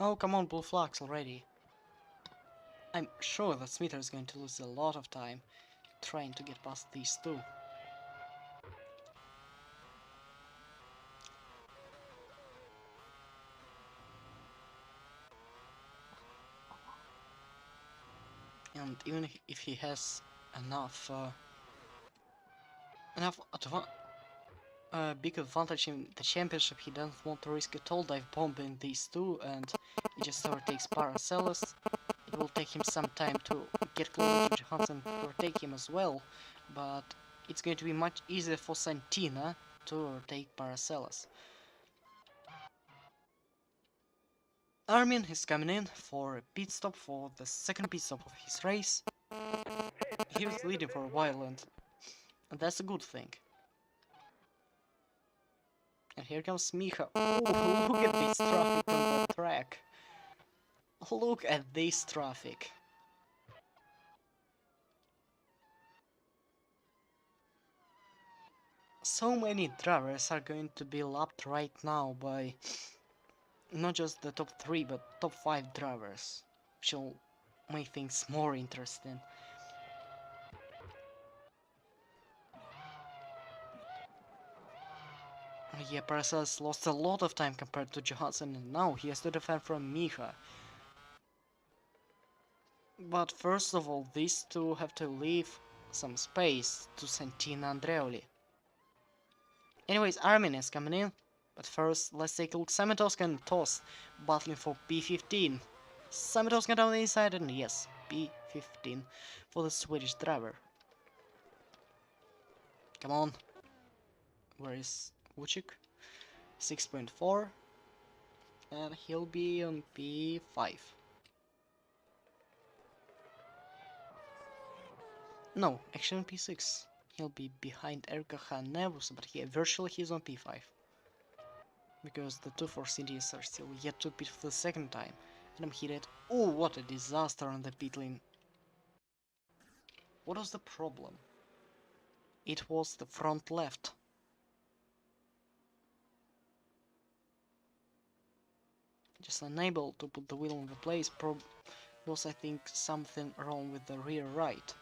Oh, come on, blue flags already. I'm sure that Smittler is going to lose a lot of time trying to get past these two. And even if he has enough big advantage in the championship, he doesn't want to risk at all dive bombing these two, and he just overtakes Paracelsus. It will take him some time to get closer to Johansson to overtake him as well, but it's going to be much easier for Santina to overtake Paracelsus. Armin is coming in for a pit stop, for the second pit stop of his race. He was leading for a while, and that's a good thing. And here comes Micha. Oh, look at this traffic on the track. Look at this traffic. So many drivers are going to be lapped right now by not just the top 3 but top 5 drivers, which will make things more interesting. Yeah, Paracelsus lost a lot of time compared to Johansson, and now he has to defend from Micha. But first of all, these two have to leave some space to Santina Andreoli. Anyways, Armin is coming in, but first let's take a look. Sametowska and Toss battling for P15. Sametowska down the inside, and yes, P15 for the Swedish driver. Come on. Where is Vucic? 6.4. And he'll be on P5. No, actually on P6. He'll be behind Erika Hanevus, but virtually he's on P5. Because the two Force Indians are still yet to pit for the second time. And I'm hit at... Oh, what a disaster on the pit lane. What was the problem? It was the front left. Just unable to put the wheel in the place. Was, I think, something wrong with the rear right.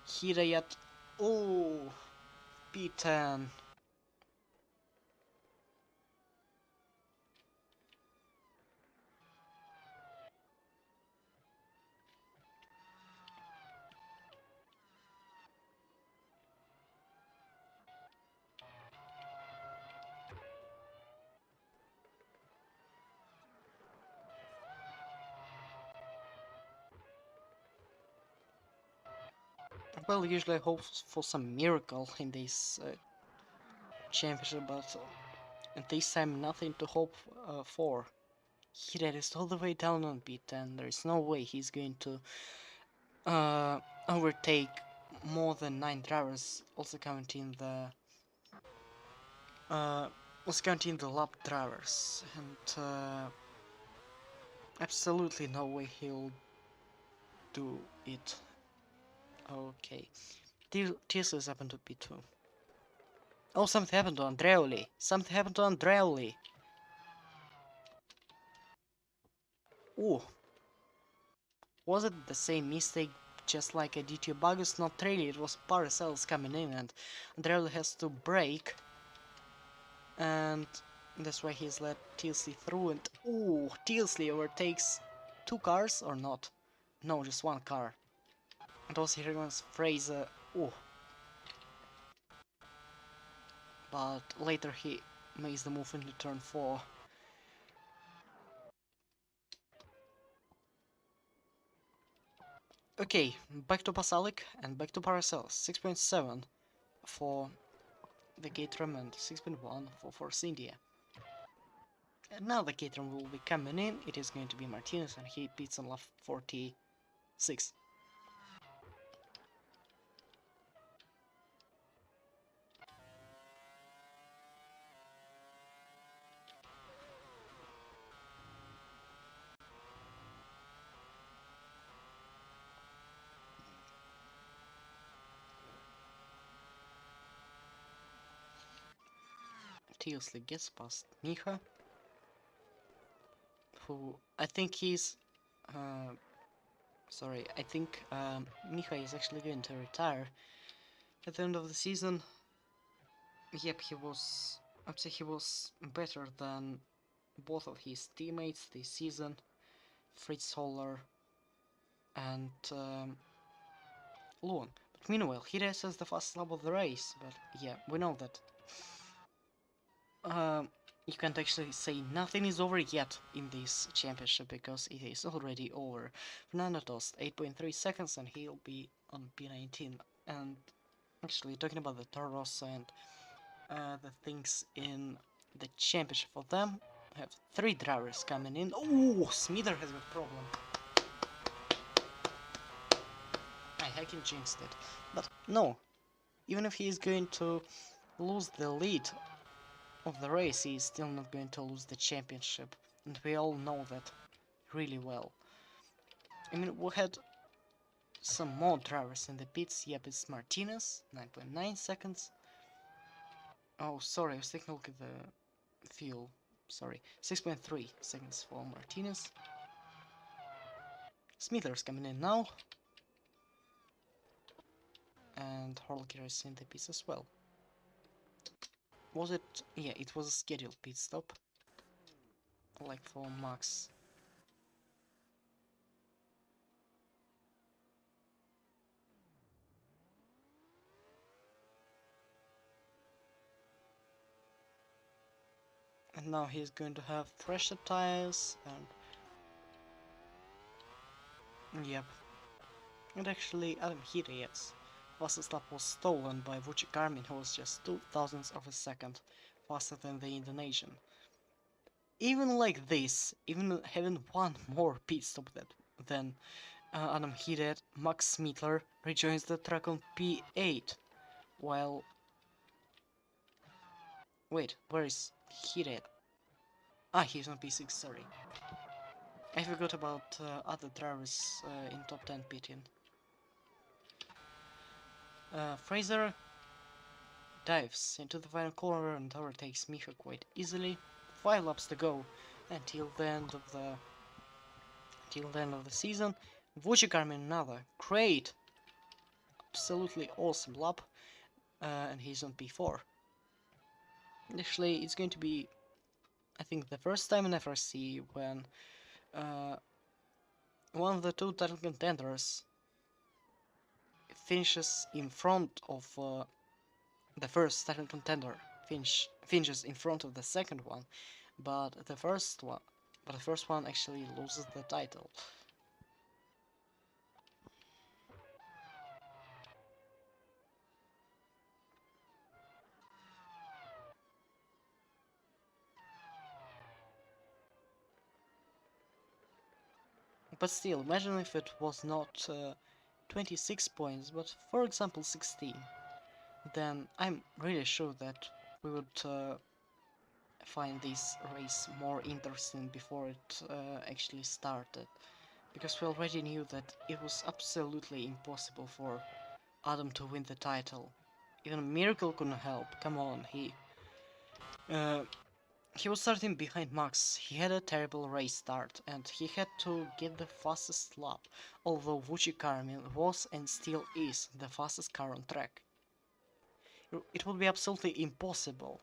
Hidayat. Oh, P10. Well, usually I hope for some miracle in this championship, but this time nothing to hope for. Hidayat is all the way down on P10. There is no way he's going to overtake more than 9 drivers, also counting the lap drivers, and absolutely no way he'll do it. Okay, Tiesel happened to P2. Oh, something happened to Andreoli. Something happened to Andreoli. Ooh. Was it the same mistake just like a DTO Bagus? Not really, it was Paracelsus coming in and Andreoli has to brake. And that's why he's let Tilsley through, and ooh, Tilsley overtakes 2 cars or not? No, just 1 car. And also here comes Fraser. Ooh. But later he makes the move into turn 4. Okay, back to Pasalic and back to Paracelsus. 6.7 for the Caterham and 6.1 for Force India. And now the Caterham will be coming in. It is going to be Martinez, and he beats on lap 46. Teosley gets past Miha, who I think he's... sorry, I think Miha is actually going to retire at the end of the season. Yep, I'd say he was better than both of his teammates this season, Fritz Holler and Luan. But meanwhile, he races the fastest lap of the race, but yeah, we know that you can't actually say nothing is over yet in this championship because it is already over. Fernando Tost, 8.3 seconds, and he'll be on P19. And actually, talking about the Toro Rosso and the things in the championship for them, I have 3 drivers coming in. Oh, Smither has a problem. I hacking jinxed it. But no, even if he is going to lose the lead of the race, he is still not going to lose the championship. And we all know that really well. I mean, we had some more drivers in the pits. Yep, it's Martinez, 9.9 seconds. Oh, sorry, I was taking a look at the fuel. Sorry, 6.3 seconds for Martinez. Smithers coming in now. And Horlicker is in the pits as well. Was it? Yeah, it was a scheduled pit stop. Like for Max. And now he's going to have fresher tires and... Yep. And actually, Adam Hide's fastest lap was stolen by Vucci Garmin, who was just 0.02 of a second faster than the Indonesian. Even like this, even having one more pit stop than Adam Hide, Max Smitler rejoins the track on P8, while... Wait, where is Hide? Ah, he's on P6, sorry. I forgot about other drivers in top 10 pitting. Fraser dives into the final corner and overtakes Micha quite easily. 5 laps to go until the end of the season. Vucci Garmin another great, absolutely awesome lap, and he's on P4. Actually, it's going to be, I think, the first time in FRC when one of the 2 title contenders finishes in front of the first title contender, finishes in front of the second one, but the first one actually loses the title. But still, imagine if it was not 26 points, but for example 16. Then I'm really sure that we would find this race more interesting before it actually started. Because we already knew that it was absolutely impossible for Adam to win the title. Even Miracle couldn't help. Come on, he was starting behind Max. He had a terrible race start and he had to get the fastest lap, although Vucci Carmine was and still is the fastest car on track. It would be absolutely impossible,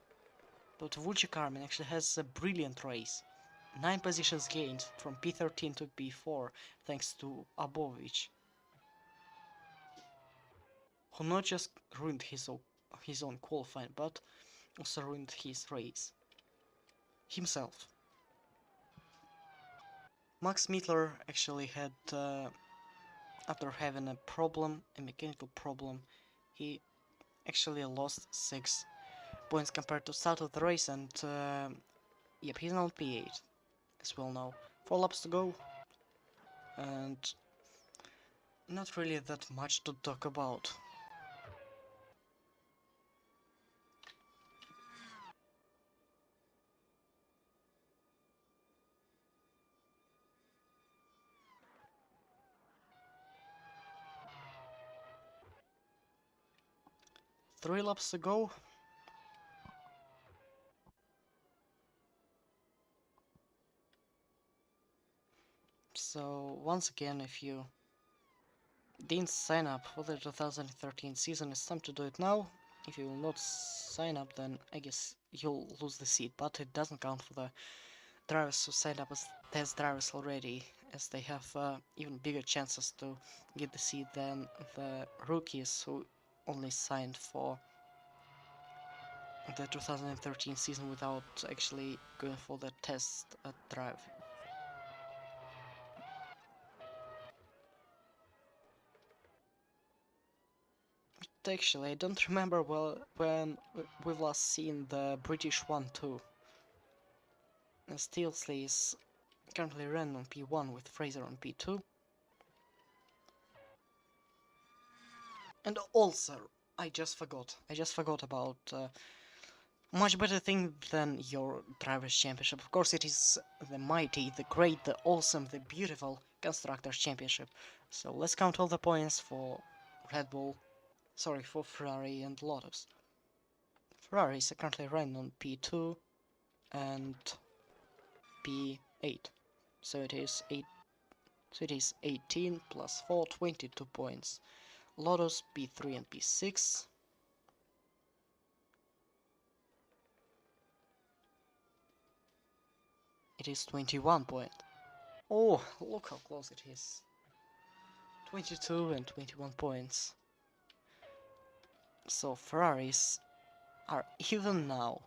but Vucci Carmine actually has a brilliant race. 9 positions gained from P13 to P4 thanks to Abovic, who not just ruined his own qualifying, but also ruined his race himself. Max Mittler actually had, after having a mechanical problem, he actually lost 6 points compared to start of the race, and Yep, he's on P8, as we'll know. 4 laps to go, and not really that much to talk about. Three laps to go. So once again, if you didn't sign up for the 2013 season, it's time to do it now. If you will not sign up, then I guess you'll lose the seat, but it doesn't count for the drivers who signed up as test drivers already, as they have even bigger chances to get the seat than the rookies who only signed for the 2013 season without actually going for the test drive. Actually, I don't remember well when we've last seen the British one too. Steelsley is currently running on P1 with Fraser on P2. And also, I just forgot about much better thing than your Drivers' Championship. Of course, it is the mighty, the great, the awesome, the beautiful Constructors' Championship. So let's count all the points for Red Bull, sorry, for Ferrari and Lotus. Ferrari is currently running on P2 and P8. So it is 18 plus 4, 22 points. Lotus P3 and P6. It is 21 points. Oh, look how close it is. 22 and 21 points. So Ferraris are even now,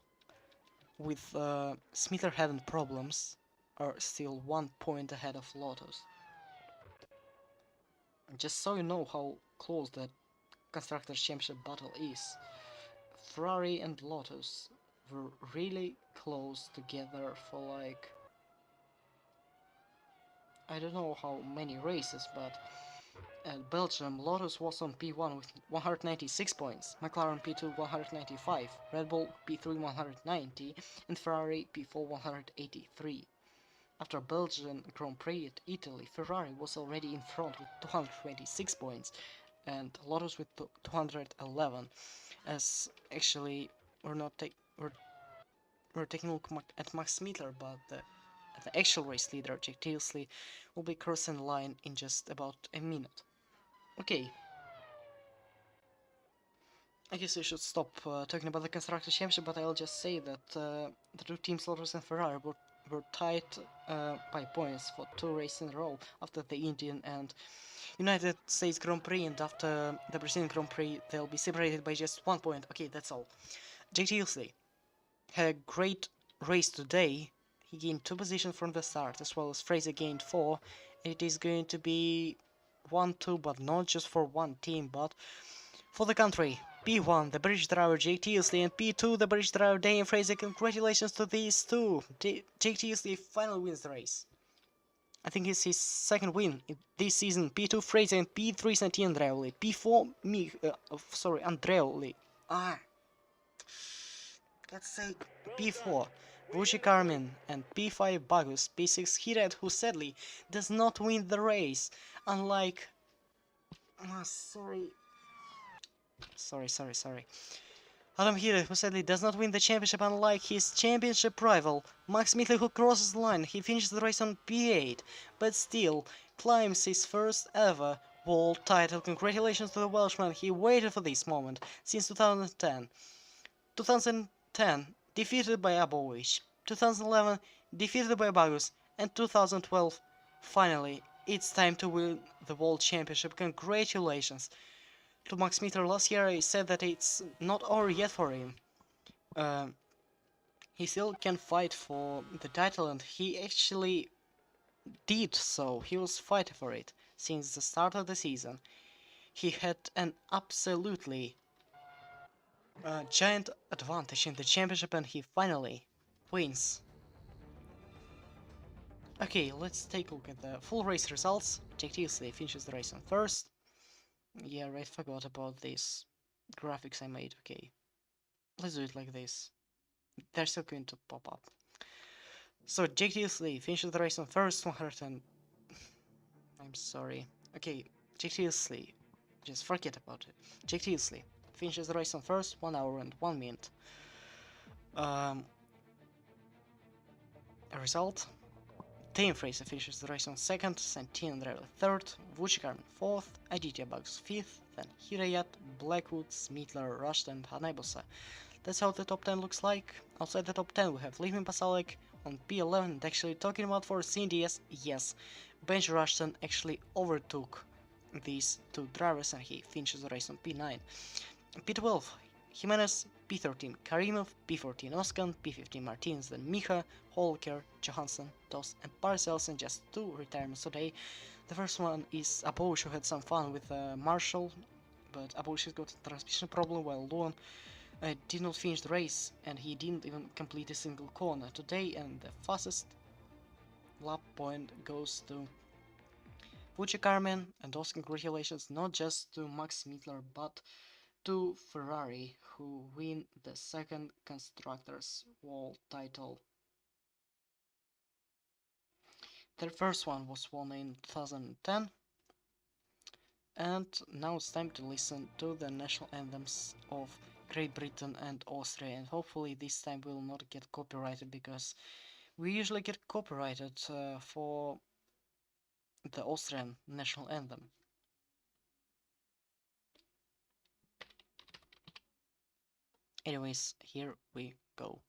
with Smither having problems, are still 1 point ahead of Lotus. Just so you know how close that Constructors' Championship battle is. Ferrari and Lotus were really close together for like, I don't know how many races, but at Belgium, Lotus was on P1 with 196 points, McLaren P2 195, Red Bull P3 190, and Ferrari P4 183. After Belgian Grand Prix at Italy, Ferrari was already in front with 226 points, and Lotus with 211. As actually, we're taking a look at Max Mittler, but the actual race leader, Jack Tilsley, will be crossing the line in just about a minute. Okay, I guess we should stop talking about the Constructors' Championship, but I'll just say that the two teams, Lotus and Ferrari, were tied by points for 2 races in a row after the Indian and United States Grand Prix, and after the Brazilian Grand Prix, they'll be separated by just 1 point. Okay, that's all. Jake Tilsley had a great race today. He gained 2 positions from the start, as well as Fraser gained 4. It is going to be 1-2, but not just for one team, but for the country. P1, the British driver Jake Tilsley, and P2, the British driver Daniel Fraser. Congratulations to these two. Jake Tilsley finally wins the race. I think it's his second win this season. P2 Fraser and P3 Santino Andreoli. P4 Andreoli. Let's say P4 Vucci Carmen and P5 Bagus. P6 Hirat, who sadly does not win the race, unlike sorry. Adam Hirat, who sadly does not win the championship, unlike his championship rival, Max Mittler, who crosses the line. He finishes the race on P8, but still climbs his first ever world title. Congratulations to the Welshman, he waited for this moment since 2010. 2010, defeated by Abovic. 2011, defeated by Bagus. And 2012, finally, it's time to win the World Championship. Congratulations to Max Mittler. Last year I said that it's not over yet for him. He still can fight for the title, and he actually did so. He was fighting for it since the start of the season. He had an absolutely giant advantage in the championship, and he finally wins Okay, let's take a look at the full race results. Jake Teasley finishes the race on first. Yeah, right, forgot about this graphics I made. Okay, let's do it like this. They're still going to pop up. So Jake Teasley finishes the race on first, 100 and... I'm sorry. Okay, Jake Teasley, just forget about it. Jake Teasley finishes the race on first, 1 hour and 1 minute. A result: Team Fraser finishes the race on second, Santine Andreva third, Vucic fourth, Aditya Bugs fifth, then Hirayat, Blackwood, Smitler, Rushton, and Hanabosa. That's how the top 10 looks like. Outside the top 10 we have Living Pasalek on P11, and actually talking about for CNDS, yes, Benj Rushton actually overtook these two drivers and he finishes the race on P9. P12, Jimenez, P13, Karimov, P14, Oskan, P15, Martins, then Micha, Holker, Johansson, Doss, and Parcells, and just 2 retirements today. The first one is Aboush, who had some fun with Marshall, but Aboush has got a transmission problem, while Luan did not finish the race, and he didn't even complete a single corner today, and the fastest lap point goes to Pucci Carmen, and those congratulations not just to Max Mittler, but to Ferrari, who win the second Constructors' World title. Their first one was won in 2010, and now it's time to listen to the national anthems of Great Britain and Austria, and hopefully this time we will not get copyrighted, because we usually get copyrighted for the Austrian national anthem. Anyways, here we go.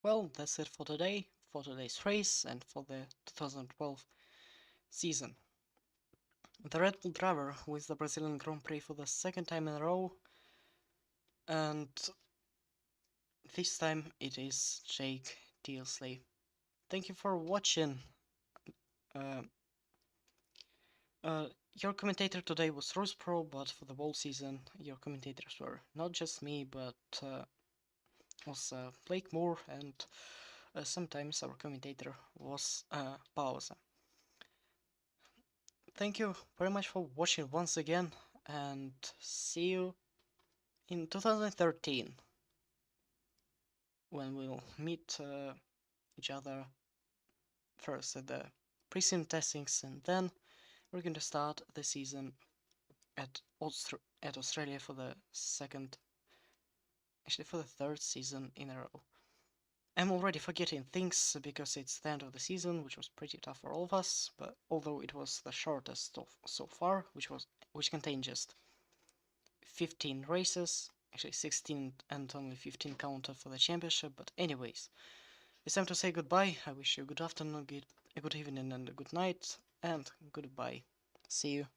Well, that's it for today, for today's race, and for the 2012 season. The Red Bull driver wins the Brazilian Grand Prix for the second time in a row, and this time it is Jake Teasley. Thank you for watching. Uh, Your commentator today was Rose Pro, but for the whole season, your commentators were not just me, but also Blake Moore, and sometimes our commentator was Pausa. Thank you very much for watching once again, and see you in 2013 when we'll meet each other first at the preseason testings, and then we're going to start the season at Australia for the for the third season in a row. I'm already forgetting things because it's the end of the season, which was pretty tough for all of us, but although it was the shortest of so far, which contained just 15 races, actually 16 and only 15 counted for the championship, but anyways, it's time to say goodbye. I wish you a good afternoon, a good evening and a good night, and goodbye. See you